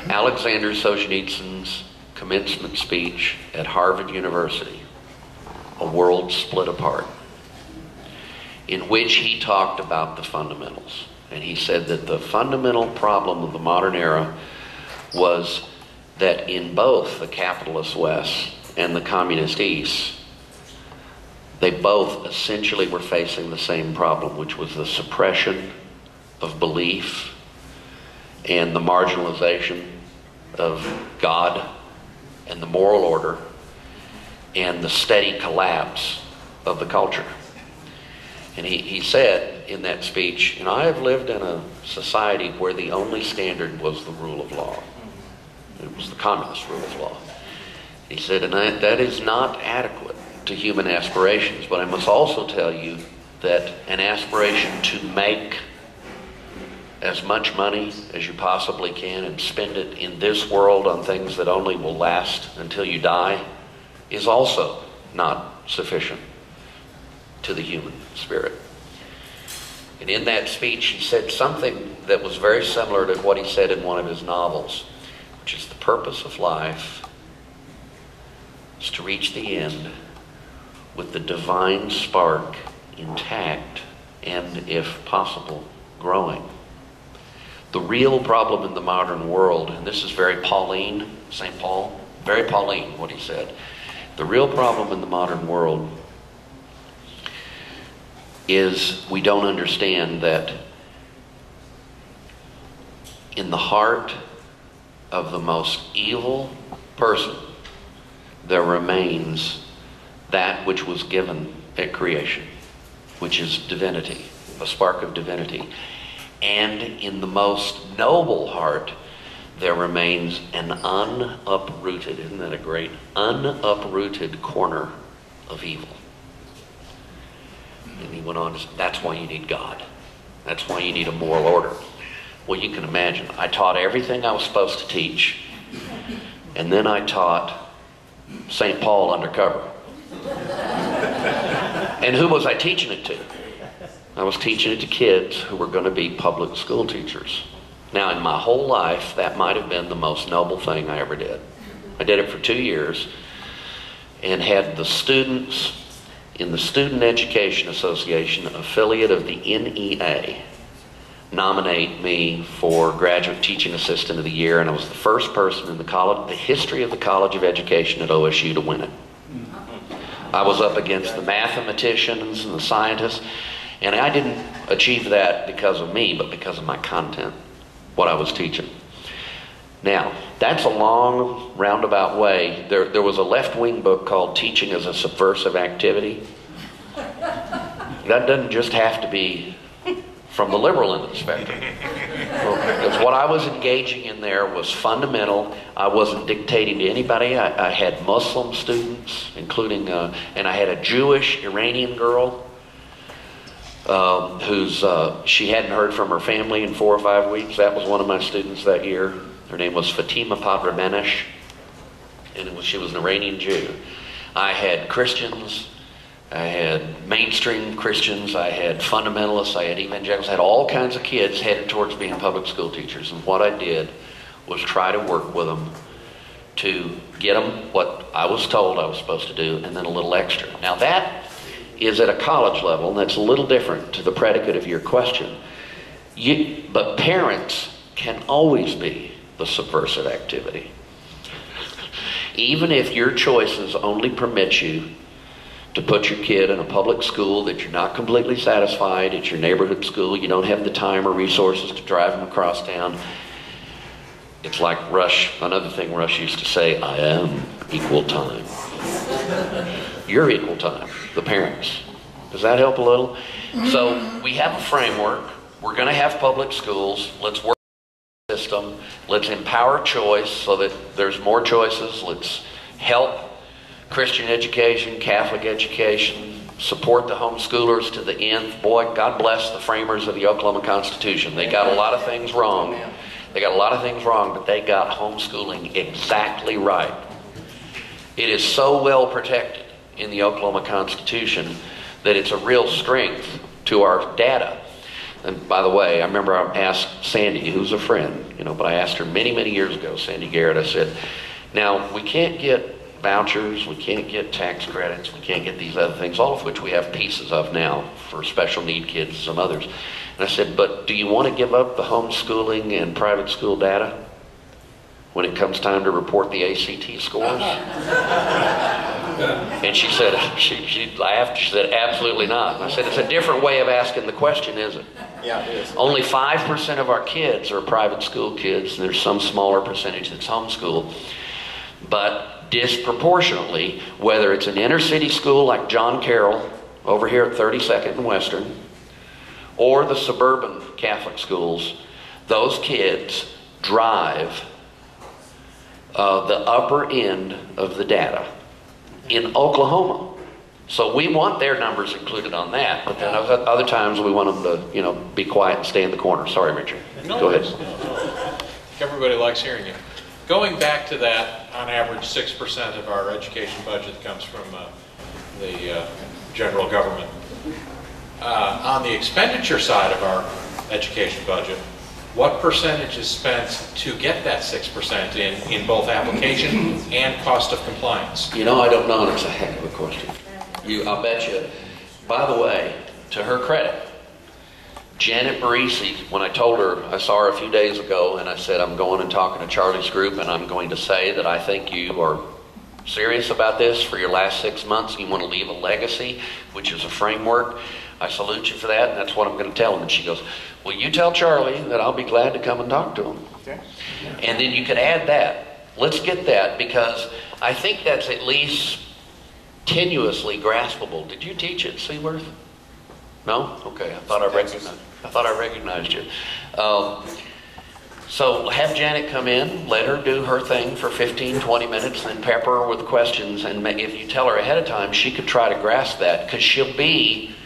Alexander Solzhenitsyn's commencement speech at Harvard University, A World Split Apart, in which he talked about the fundamentals. And he said that the fundamental problem of the modern era was that in both the capitalist West and the communist East, they both essentially were facing the same problem, which was the suppression of belief and the marginalization of God and the moral order and the steady collapse of the culture. And he said in that speech, you know, I have lived in a society where the only standard was the rule of law. It was the communist rule of law. He said, and that is not adequate to human aspirations, but I must also tell you that an aspiration to make as much money as you possibly can and spend it in this world on things that only will last until you die is also not sufficient to the human spirit. And in that speech, he said something that was very similar to what he said in one of his novels, which is the purpose of life is to reach the end with the divine spark intact and, if possible, growing. The real problem in the modern world, and this is very Pauline, St. Paul, very Pauline what he said. The real problem in the modern world is we don't understand that in the heart of the most evil person there remains that which was given at creation, which is divinity, a spark of divinity. And in the most noble heart there remains an unuprooted, isn't that a great, unuprooted corner of evil. And he went on to say, that's why you need God. That's why you need a moral order. Well, you can imagine, I taught everything I was supposed to teach, and then I taught St. Paul undercover. And who was I teaching it to? I was teaching it to kids who were going to be public school teachers. Now, in my whole life, that might have been the most noble thing I ever did. I did it for 2 years and had the students in the Student Education Association, affiliate of the NEA, nominate me for Graduate Teaching Assistant of the Year, and I was the first person in the history of the College of Education at OSU to win it. I was up against the mathematicians and the scientists, and I didn't achieve that because of me, but because of my content, what I was teaching. Now, that's a long, roundabout way. There was a left-wing book called Teaching as a Subversive Activity. That doesn't just have to be from the liberal end of the spectrum. Because what I was engaging in there was fundamental. I wasn't dictating to anybody. I had Muslim students, including, and I had a Jewish Iranian girl she hadn't heard from her family in 4 or 5 weeks. That was one of my students that year. Her name was Fatima Padramenesh, and she was an Iranian Jew. I had Christians, I had mainstream Christians, I had fundamentalists, I had evangelicals, I had all kinds of kids headed towards being public school teachers. And what I did was try to work with them to get them what I was told I was supposed to do, and then a little extra. Now that is at a college level, and that's a little different to the predicate of your question. But parents can always be the subversive activity. Even if your choices only permit you to put your kid in a public school that you're not completely satisfied, it's your neighborhood school, you don't have the time or resources to drive them across town. It's like Rush, another thing Rush used to say, I am equal time. your equal time, the parents. Does that help a little? So we have a framework. We're going to have public schools. Let's work the system. Let's empower choice so that there's more choices. Let's help Christian education, Catholic education, support the homeschoolers to the end. Boy, God bless the framers of the Oklahoma Constitution. They got a lot of things wrong. They got a lot of things wrong, but they got homeschooling exactly right. It is so well protected in the Oklahoma Constitution that it's a real strength to our data. And by the way, I remember I asked Sandy, who's a friend, but I asked her many, many years ago, Sandy Garrett, I said, now we can't get vouchers, we can't get tax credits, we can't get these other things, all of which we have pieces of now for special need kids and some others. And I said, but do you want to give up the homeschooling and private school data when it comes time to report the ACT scores? And she said, she laughed, she said, absolutely not. And I said, it's a different way of asking the question, isn't it? Yeah, it is. Only 5% of our kids are private school kids, and there's some smaller percentage that's homeschooled. But disproportionately, whether it's an inner city school like John Carroll over here at 32nd and Western, or the suburban Catholic schools, those kids drive the upper end of the data in Oklahoma. So we want their numbers included on that, but then other times we want them to, be quiet and stay in the corner. Sorry, Richard. Go ahead. Everybody likes hearing you. Going back to that, on average, 6% of our education budget comes from the general government. On the expenditure side of our education budget, what percentage is spent to get that 6% in both application and cost of compliance? I don't know, and it's a heck of a question. I'll bet you. By the way, to her credit, Janet Marisi, when I told her, I saw her a few days ago, and I said, I'm going and talking to Charlie's group, and I'm going to say that I think you are serious about this for your last 6 months. You want to leave a legacy, which is a framework. I salute you for that, and that's what I'm going to tell him. And she goes, well, you tell Charlie that I'll be glad to come and talk to him. Okay. And then you could add that. Let's get that, because I think that's at least tenuously graspable. Did you teach at Seaworth? No? Okay, I thought I recognized you. So have Janet come in, let her do her thing for 15, 20 minutes, then pepper her with questions, and if you tell her ahead of time, she could try to grasp that, because she'll be,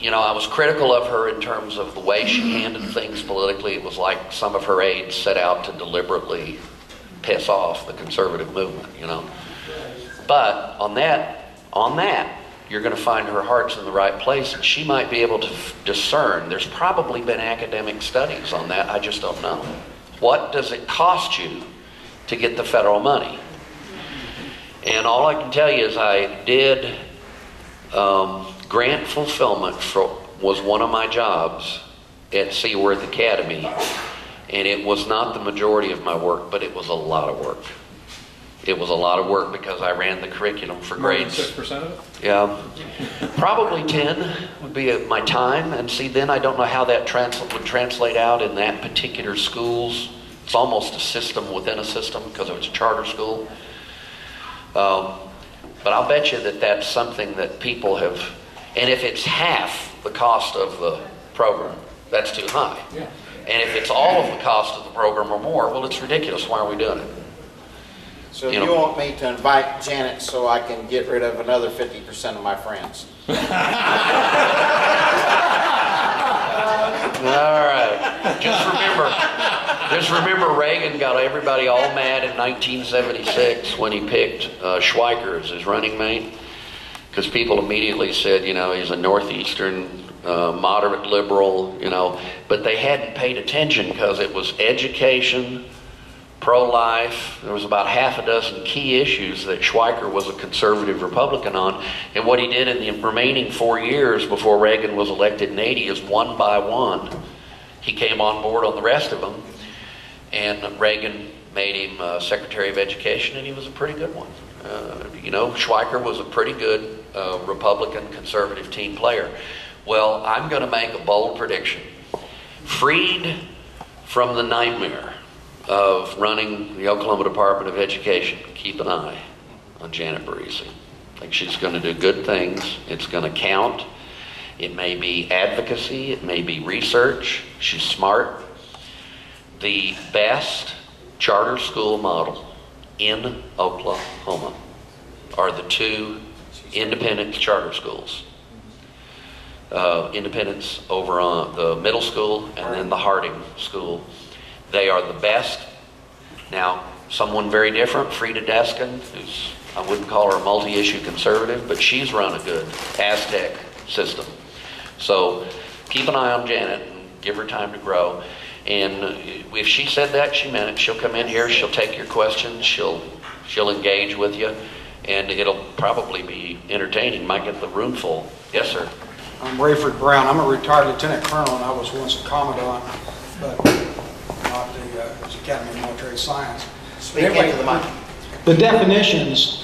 I was critical of her in terms of the way she handled things politically. It was like some of her aides set out to deliberately piss off the conservative movement, But on that, you're going to find her heart's in the right place, and she might be able to discern. There's probably been academic studies on that. I just don't know. What does it cost you to get the federal money? And all I can tell you is I did grant fulfillment was one of my jobs at Seaworth Academy, and it was not the majority of my work, but it was a lot of work. It was a lot of work because I ran the curriculum for grades. More than 6% of it? Yeah. Probably 10 would be my time. And see, then I don't know how that would translate out in that particular schools. It's almost a system within a system because it was a charter school. But I'll bet you that that's something that people have, and if it's half the cost of the program, that's too high. Yeah. And if it's all of the cost of the program or more, well, it's ridiculous. Why are we doing it? So you want me to invite Janet so I can get rid of another 50% of my friends? All right. Just remember Reagan got everybody all mad in 1976 when he picked Schweiker as his running mate, because people immediately said, he's a northeastern moderate liberal, but they hadn't paid attention because it was education, pro-life. There was about half a dozen key issues that Schweiker was a conservative Republican on. And what he did in the remaining 4 years before Reagan was elected in 80 is one by one, he came on board on the rest of them. And Reagan made him Secretary of Education, and he was a pretty good one. Schweiker was a pretty good Republican conservative team player. Well, I'm going to make a bold prediction. Freed from the nightmare of running the Oklahoma Department of Education, keep an eye on Janet Marisi. I think she's going to do good things. It's going to count. It may be advocacy. It may be research. She's smart. The best charter school model in Oklahoma are the two Independence charter schools. Independence over on the middle school and then the Harding school. They are the best. Now, someone very different, Frida Deskin, who's, I wouldn't call her a multi-issue conservative, but she's run a good Aztec system. So keep an eye on Janet and give her time to grow. And if she said that, she meant it. She'll come in here, she'll take your questions, she'll engage with you, and it'll probably be entertaining. Might get the room full. Yes, sir. I'm Rayford Brown. I'm a retired lieutenant colonel, and I was once a commandant, but not the Academy of Military Science. Speak into the mic. The definitions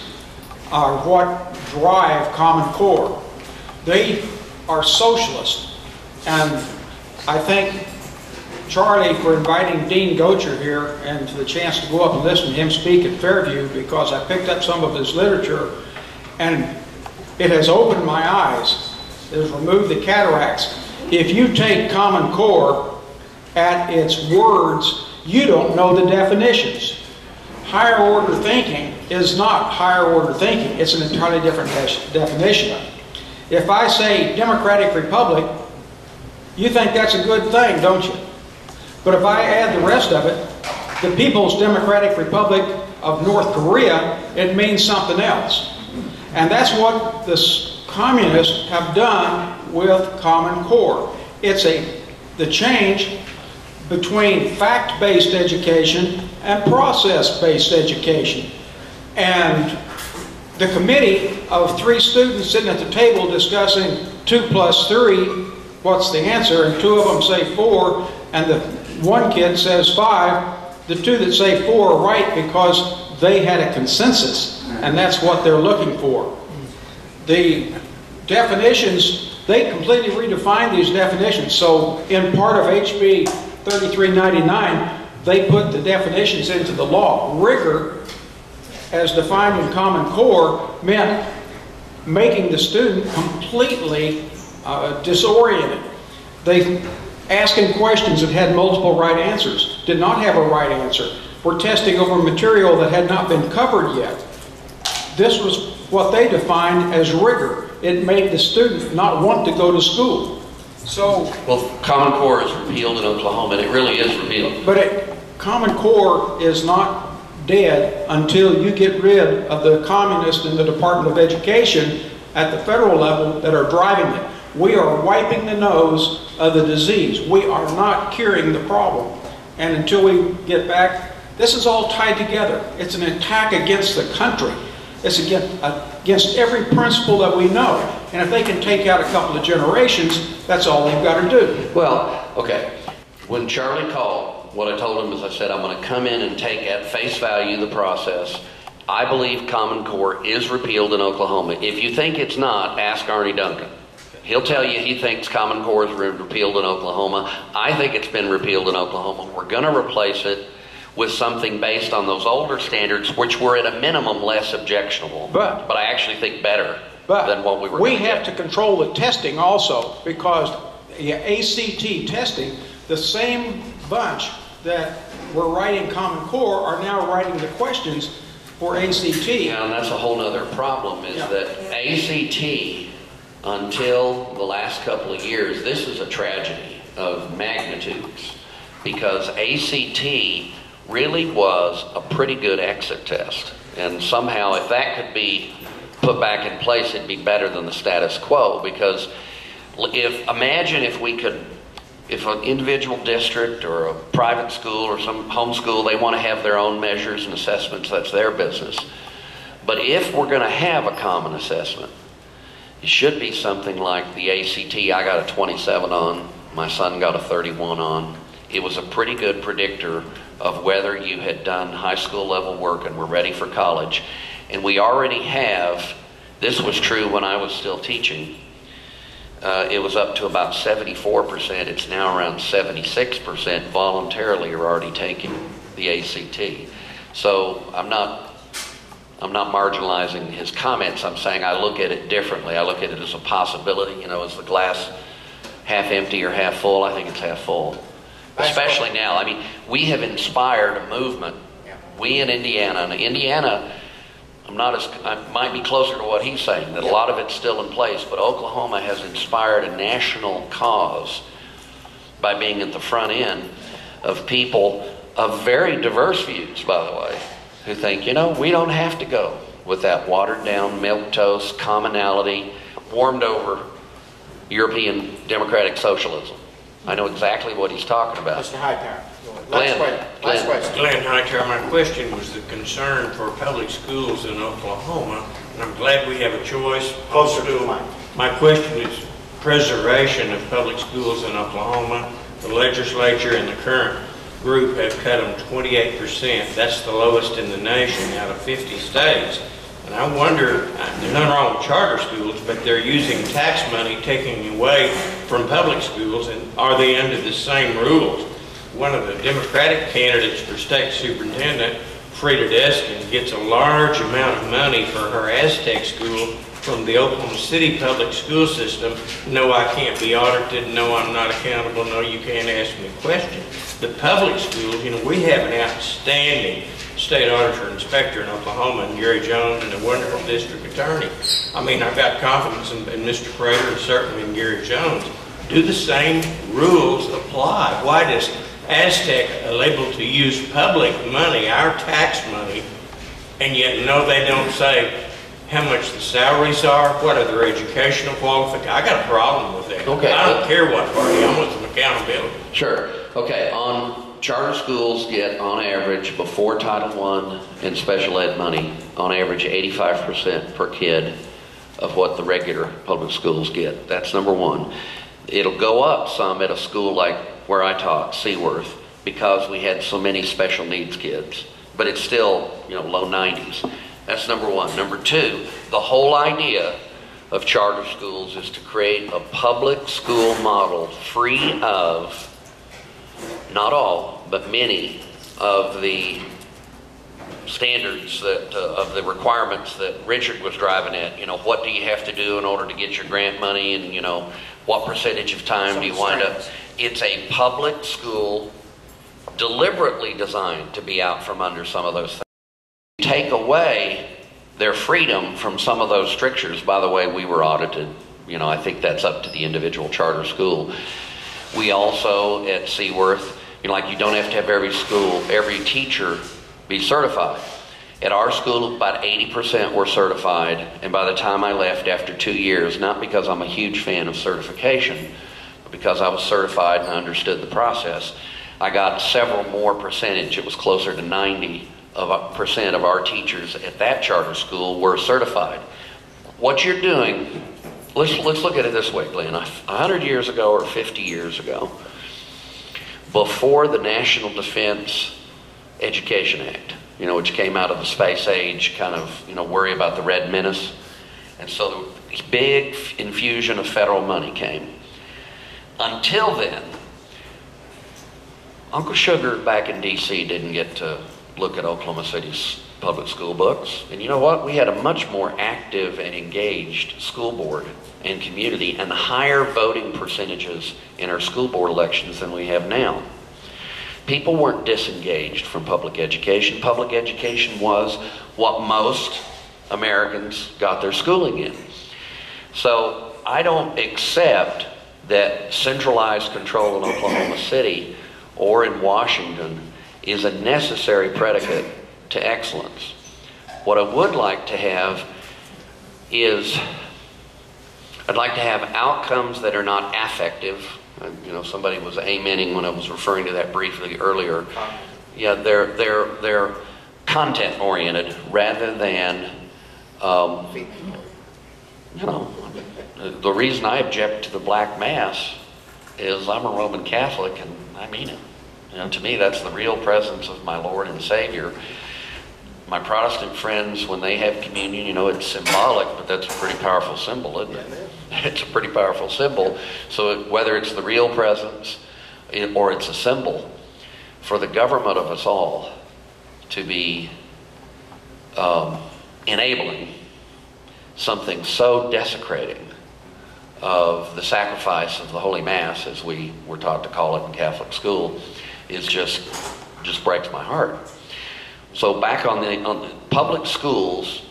are what drive Common Core. They are socialist, and I thank Charlie for inviting Dean Gocher here and the chance to go up and listen to him speak at Fairview, because I picked up some of his literature and it has opened my eyes. It has removed the cataracts. If you take Common Core at its words, you don't know the definitions. Higher order thinking is not higher order thinking. It's an entirely different definition. If I say Democratic Republic, you think that's a good thing, don't you? But if I add the rest of it, the People's Democratic Republic of North Korea, it means something else. And that's what the communists have done with Common Core. It's the change between fact-based education and process-based education. And the committee of 3 students sitting at the table discussing 2 plus 3, what's the answer, and 2 of them say 4, and the one kid says 5, the 2 that say 4 are right because they had a consensus, and that's what they're looking for. The definitions, they completely redefined these definitions. So in part of HB 3399, they put the definitions into the law. Rigor, as defined in Common Core, meant making the student completely disoriented. They asking questions that had multiple right answers, did not have a right answer, were testing over material that had not been covered yet. This was what they defined as rigor. It made the student not want to go to school. So, well, Common Core is repealed in Oklahoma, and it really is repealed. But Common Core is not dead until you get rid of the communists in the Department of Education at the federal level that are driving it. We are wiping the nose of the disease. We are not curing the problem. And until we get back, this is all tied together. It's an attack against the country. It's against every principle that we know. And if they can take out a couple of generations, that's all they've got to do. Well, okay. When Charlie called, what I told him is I said, I'm going to come in and take at face value the process. I believe Common Core is repealed in Oklahoma. If you think it's not, ask Arnie Duncan. He'll tell you he thinks Common Core is repealed in Oklahoma. I think it's been repealed in Oklahoma. We're going to replace it with something based on those older standards, which were at a minimum less objectionable. But I actually think better than what we were going to get. We have to control the testing also, because the ACT testing, the same bunch that were writing Common Core are now writing the questions for ACT. Yeah, and that's a whole other problem, is that ACT, until the last couple of years, this is a tragedy of magnitudes, because ACT really was a pretty good exit test. And somehow, if that could be put back in place, it'd be better than the status quo. Because imagine if we could, if an individual district or a private school or some homeschool, they want to have their own measures and assessments, that's their business. But if we're going to have a common assessment, it should be something like the ACT. I got a 27 on, my son got a 31 on. It was a pretty good predictor of whether you had done high school level work and were ready for college. And we already have, this was true when I was still teaching, it was up to about 74%. It's now around 76% voluntarily are already taking the ACT. So I'm not I'm not marginalizing his comments. I'm saying I look at it differently. I look at it as a possibility. You know, is the glass half empty or half full? I think it's half full. Especially now. I mean, we have inspired a movement. We in Indiana, I might be closer to what he's saying, that a lot of it's still in place, but Oklahoma has inspired a national cause by being at the front end of people of very diverse views, by the way, who think, you know, we don't have to go with that watered down milquetoast commonality, warmed over European democratic socialism. I know exactly what he's talking about. Mr. Hightower. Glenn. Last question. Glenn Hightower, my question was the concern for public schools in Oklahoma, and I'm glad we have a choice. Closer to the mic. My question is preservation of public schools in Oklahoma. The legislature and the current group have cut them 28%. That's the lowest in the nation out of 50 states. And I wonder, there's nothing wrong with charter schools, but they're using tax money, taking away from public schools, and are they under the same rules? One of the Democratic candidates for state superintendent, Frida Deskin, gets a large amount of money for her Aztec school from the Oklahoma City public school system. No, I can't be audited. No, I'm not accountable. No, you can't ask me a question. The public schools, you know, we have an outstanding state auditor inspector in Oklahoma, and Gary Jones, and a wonderful district attorney. I mean, I've got confidence in Mr. Prater and certainly in Gary Jones. Do the same rules apply? Why does Aztec able to use public money, our tax money, and yet no, they don't say how much the salaries are, what are their educational qualifications? I got a problem with that. Okay. I don't care what party, I'm with some accountability. Sure. Okay, charter schools get, on average, before Title I and special ed money, on average 85% per kid of what the regular public schools get. That's number one. It'll go up some at a school like where I taught, Seaworth, because we had so many special needs kids. But it's still, you know, low 90s. That's number one. Number two, the whole idea of charter schools is to create a public school model free of, not all, but many of the standards that, of the requirements that Richard was driving at. You know, what do you have to do in order to get your grant money, and, you know, what percentage of time do you wind up? It's a public school deliberately designed to be out from under some of those things. Take away their freedom from some of those strictures. By the way, we were audited. You know, I think that's up to the individual charter school. We also, at Seaworth, you know, like, you don't have to have every teacher be certified. At our school, about 80% were certified, and by the time I left after 2 years, not because I'm a huge fan of certification, but because I was certified and I understood the process, I got several more percentage. It was closer to 90% of our teachers at that charter school were certified. What you're doing, let's look at it this way, Glenn. 100 years ago or 50 years ago, before the National Defense Education Act, you know, which came out of the space age, kind of, you know, worry about the Red Menace. And so this big infusion of federal money came. Until then, Uncle Sugar back in D.C. didn't get to look at Oklahoma City's public school books. And you know what? We had a much more active and engaged school board and community, and higher voting percentages in our school board elections than we have now. People weren't disengaged from public education. Public education was what most Americans got their schooling in. So I don't accept that centralized control in Oklahoma City or in Washington is a necessary predicate to excellence. What I would like to have is, I'd like to have outcomes that are not affective. You know, somebody was amening when I was referring to that briefly earlier. Yeah, they're content oriented rather than, you know, the reason I object to the black mass is I'm a Roman Catholic and I mean it. You know, to me, that's the real presence of my Lord and Savior. My Protestant friends, when they have communion, you know, it's symbolic, but that's a pretty powerful symbol, isn't it? It's a pretty powerful symbol. So whether it's the real presence or it's a symbol, for the government of us all to be enabling something so desecrating of the sacrifice of the Holy Mass, as we were taught to call it in Catholic school, is just breaks my heart. So back on the public schools,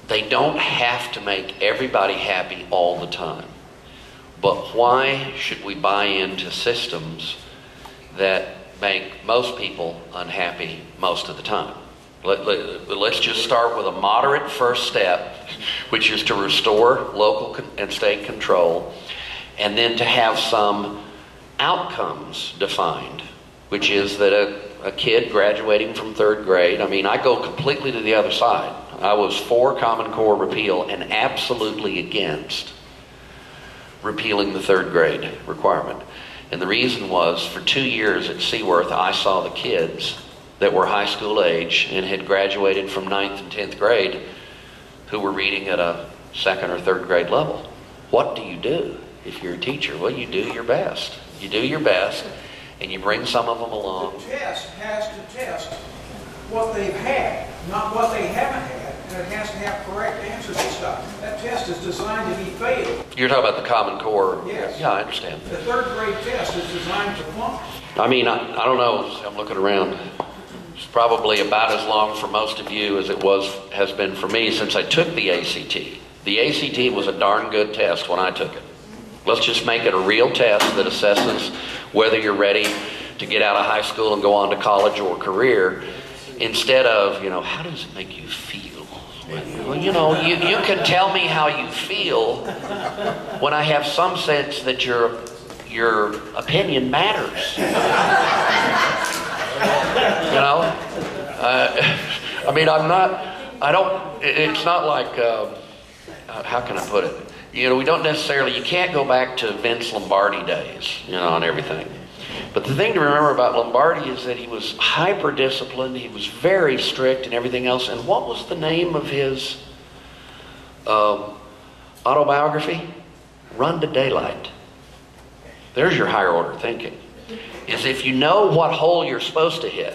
they don't have to make everybody happy all the time. But why should we buy into systems that make most people unhappy most of the time? Let's just start with a moderate first step, which is to restore local and state control, and then to have some outcomes defined, which is that a kid graduating from 3rd grade, I mean, I go completely to the other side. I was for Common Core repeal and absolutely against repealing the 3rd grade requirement. And the reason was, for 2 years at Seaworth, I saw the kids that were high school age and had graduated from 9th and 10th grade who were reading at a 2nd or 3rd grade level. What do you do if you're a teacher? Well, you do your best. You do your best, and you bring some of them along. The test has to test what they've had, not what they haven't had, and it has to have correct answers and stuff. That test is designed to be failed. You're talking about the Common Core? Yes. Yeah, I understand. The 3rd grade test is designed to flunk. I mean, I don't know. I'm looking around. It's probably about as long for most of you as it has been for me since I took the ACT. The ACT was a darn good test when I took it. Let's just make it a real test that assesses whether you're ready to get out of high school and go on to college or career, instead of, how does it make you feel? Well, you can tell me how you feel when I have some sense that your opinion matters. It's not like, how can I put it? We don't necessarily, you can't go back to Vince Lombardi days, on everything. But the thing to remember about Lombardi is that he was hyper-disciplined, he was very strict and everything else. And what was the name of his autobiography? Run to Daylight. There's your higher order thinking. Is if you know what hole you're supposed to hit,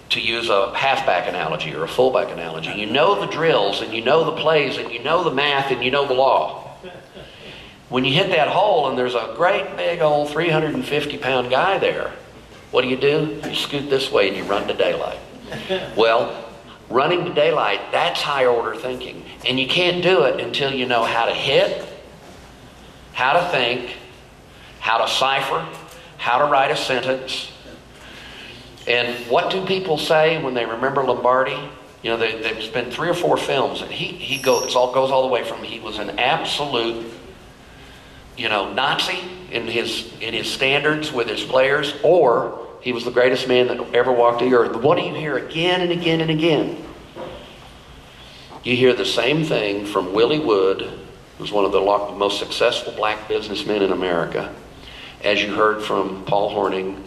to use a halfback analogy or a fullback analogy, you know the drills and you know the plays and you know the math and you know the law. When you hit that hole and there's a great big old 350-pound guy there, what do? You scoot this way and you run to daylight. Well, running to daylight, that's higher order thinking. And you can't do it until you know how to hit, how to think, how to cipher, how to write a sentence. And what do people say when they remember Lombardi? There's been 3 or 4 films, and he goes all the way from he was an absolute, Nazi in his standards with his players, or he was the greatest man that ever walked the earth. What do you hear again and again and again? You hear the same thing from Willie Wood, who's one of the most successful black businessmen in America, as you heard from Paul Horning,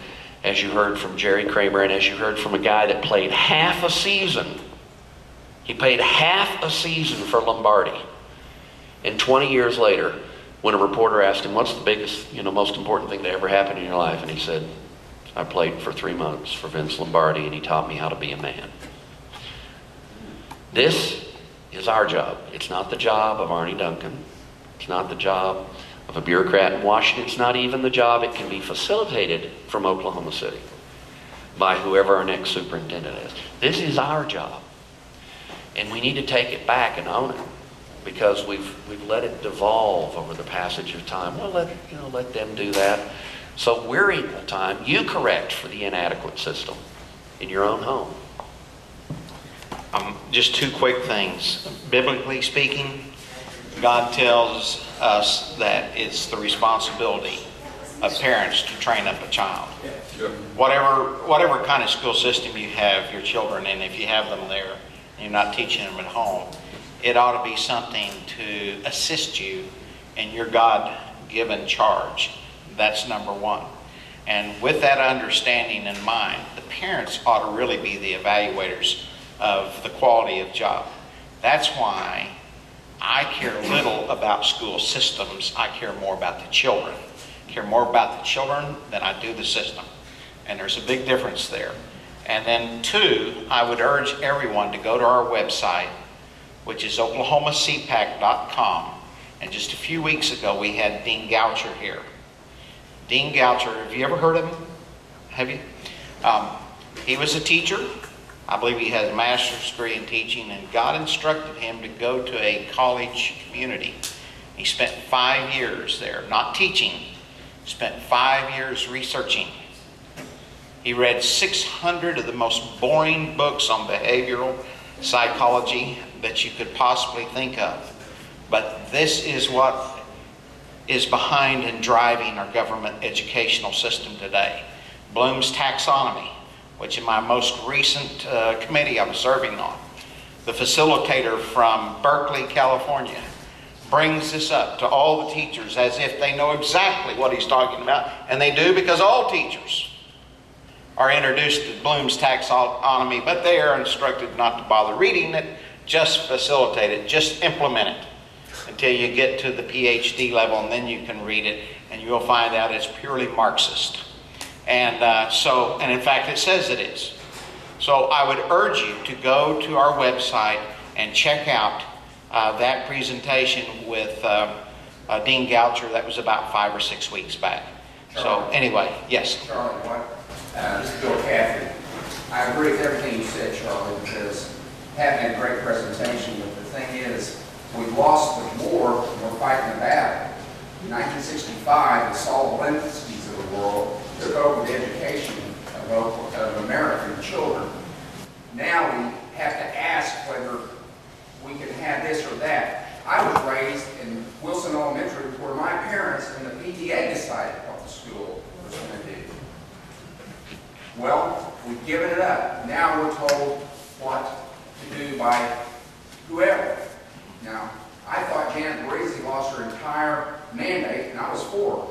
as you heard from Jerry Kramer, and as you heard from a guy that played half a season. He played half a season for Lombardi. And 20 years later, when a reporter asked him, what's the biggest, most important thing that ever happened in your life? And he said, I played for 3 months for Vince Lombardi, and he taught me how to be a man. This is our job. It's not the job of Arnie Duncan. It's not the job of a bureaucrat in Washington. It's not even the job. It can be facilitated from Oklahoma City by whoever our next superintendent is. This is our job. And we need to take it back and own it, because we've let it devolve over the passage of time. Well, let them do that. So we're equal time. You correct for the inadequate system in your own home. Just 2 quick things. Biblically speaking, God tells us that it's the responsibility of parents to train up a child. Whatever kind of school system you have your children in, if you have them there and you're not teaching them at home, it ought to be something to assist you in your God-given charge. That's number 1. And with that understanding in mind, the parents ought to really be the evaluators of the quality of job. That's why I care little about school systems. I care more about the children. I care more about the children than I do the system. And there's a big difference there. And then 2, I would urge everyone to go to our website, which is oklahomacpac.com. And just a few weeks ago, we had Dean Goucher here. Dean Goucher, have you ever heard of him? Have you? He was a teacher. I believe he has a master's degree in teaching, and God instructed him to go to a college community. He spent 5 years there, not teaching. He spent 5 years researching. He read 600 of the most boring books on behavioral psychology that you could possibly think of. But this is what is behind and driving our government educational system today. Bloom's taxonomy, which in my most recent committee I was serving on, the facilitator from Berkeley, California, brings this up to all the teachers as if they know exactly what he's talking about, and they do, because all teachers are introduced to Bloom's taxonomy, but they are instructed not to bother reading it, just facilitate it, just implement it until you get to the PhD level, and then you can read it, and you'll find out it's purely Marxist. And and in fact it says it is. So I would urge you to go to our website and check out that presentation with Dean Goucher. That was about 5 or 6 weeks back. So anyway, yes. Charlie, this is Bill Caffrey. I agree with everything you said, Charlie, because having a great presentation, but the thing is, we've lost the war, we're fighting the battle. In 1965, the Saul Alinsky's of the world took over the education of American children. Now we have to ask whether we can have this or that. I was raised in Wilson Elementary, where my parents and the PTA decided what the school was going to do. Well, we've given it up. Now we're told what to do by whoever. Now, I thought Janet Barisi lost her entire mandate, and I was 4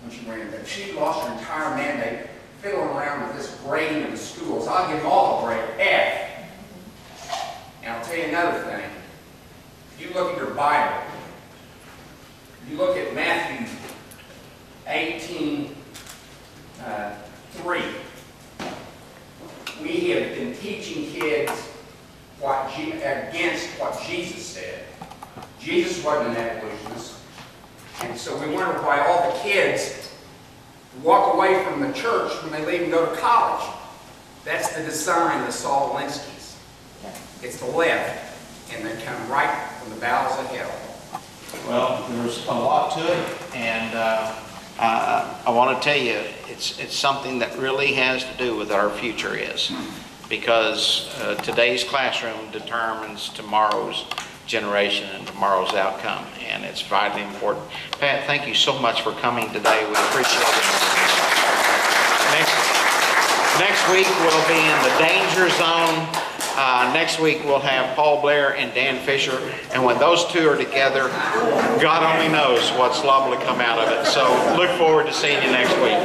when she ran that. She lost her entire mandate fiddling around with this grading of the schools. I'll give them all a grade F. And I'll tell you another thing. If you look at your Bible, you look at Matthew 18:3. We have been teaching kids against what Jesus said. Jesus wasn't an evolutionist. And so we wonder why all the kids walk away from the church when they leave and go to college. That's the design of the Saul Alinsky's. It's the left, and they come right from the bowels of hell. Well, there's a lot to it, and I want to tell you, it's something that really has to do with our future is, because today's classroom determines tomorrow's generation and tomorrow's outcome, and it's vitally important. Pat, thank you so much for coming today. We appreciate it. Next week we'll be in the danger zone. Next week we'll have Paul Blair and Dan Fisher, and when those two are together, God only knows what's liable to come out of it. So look forward to seeing you next week.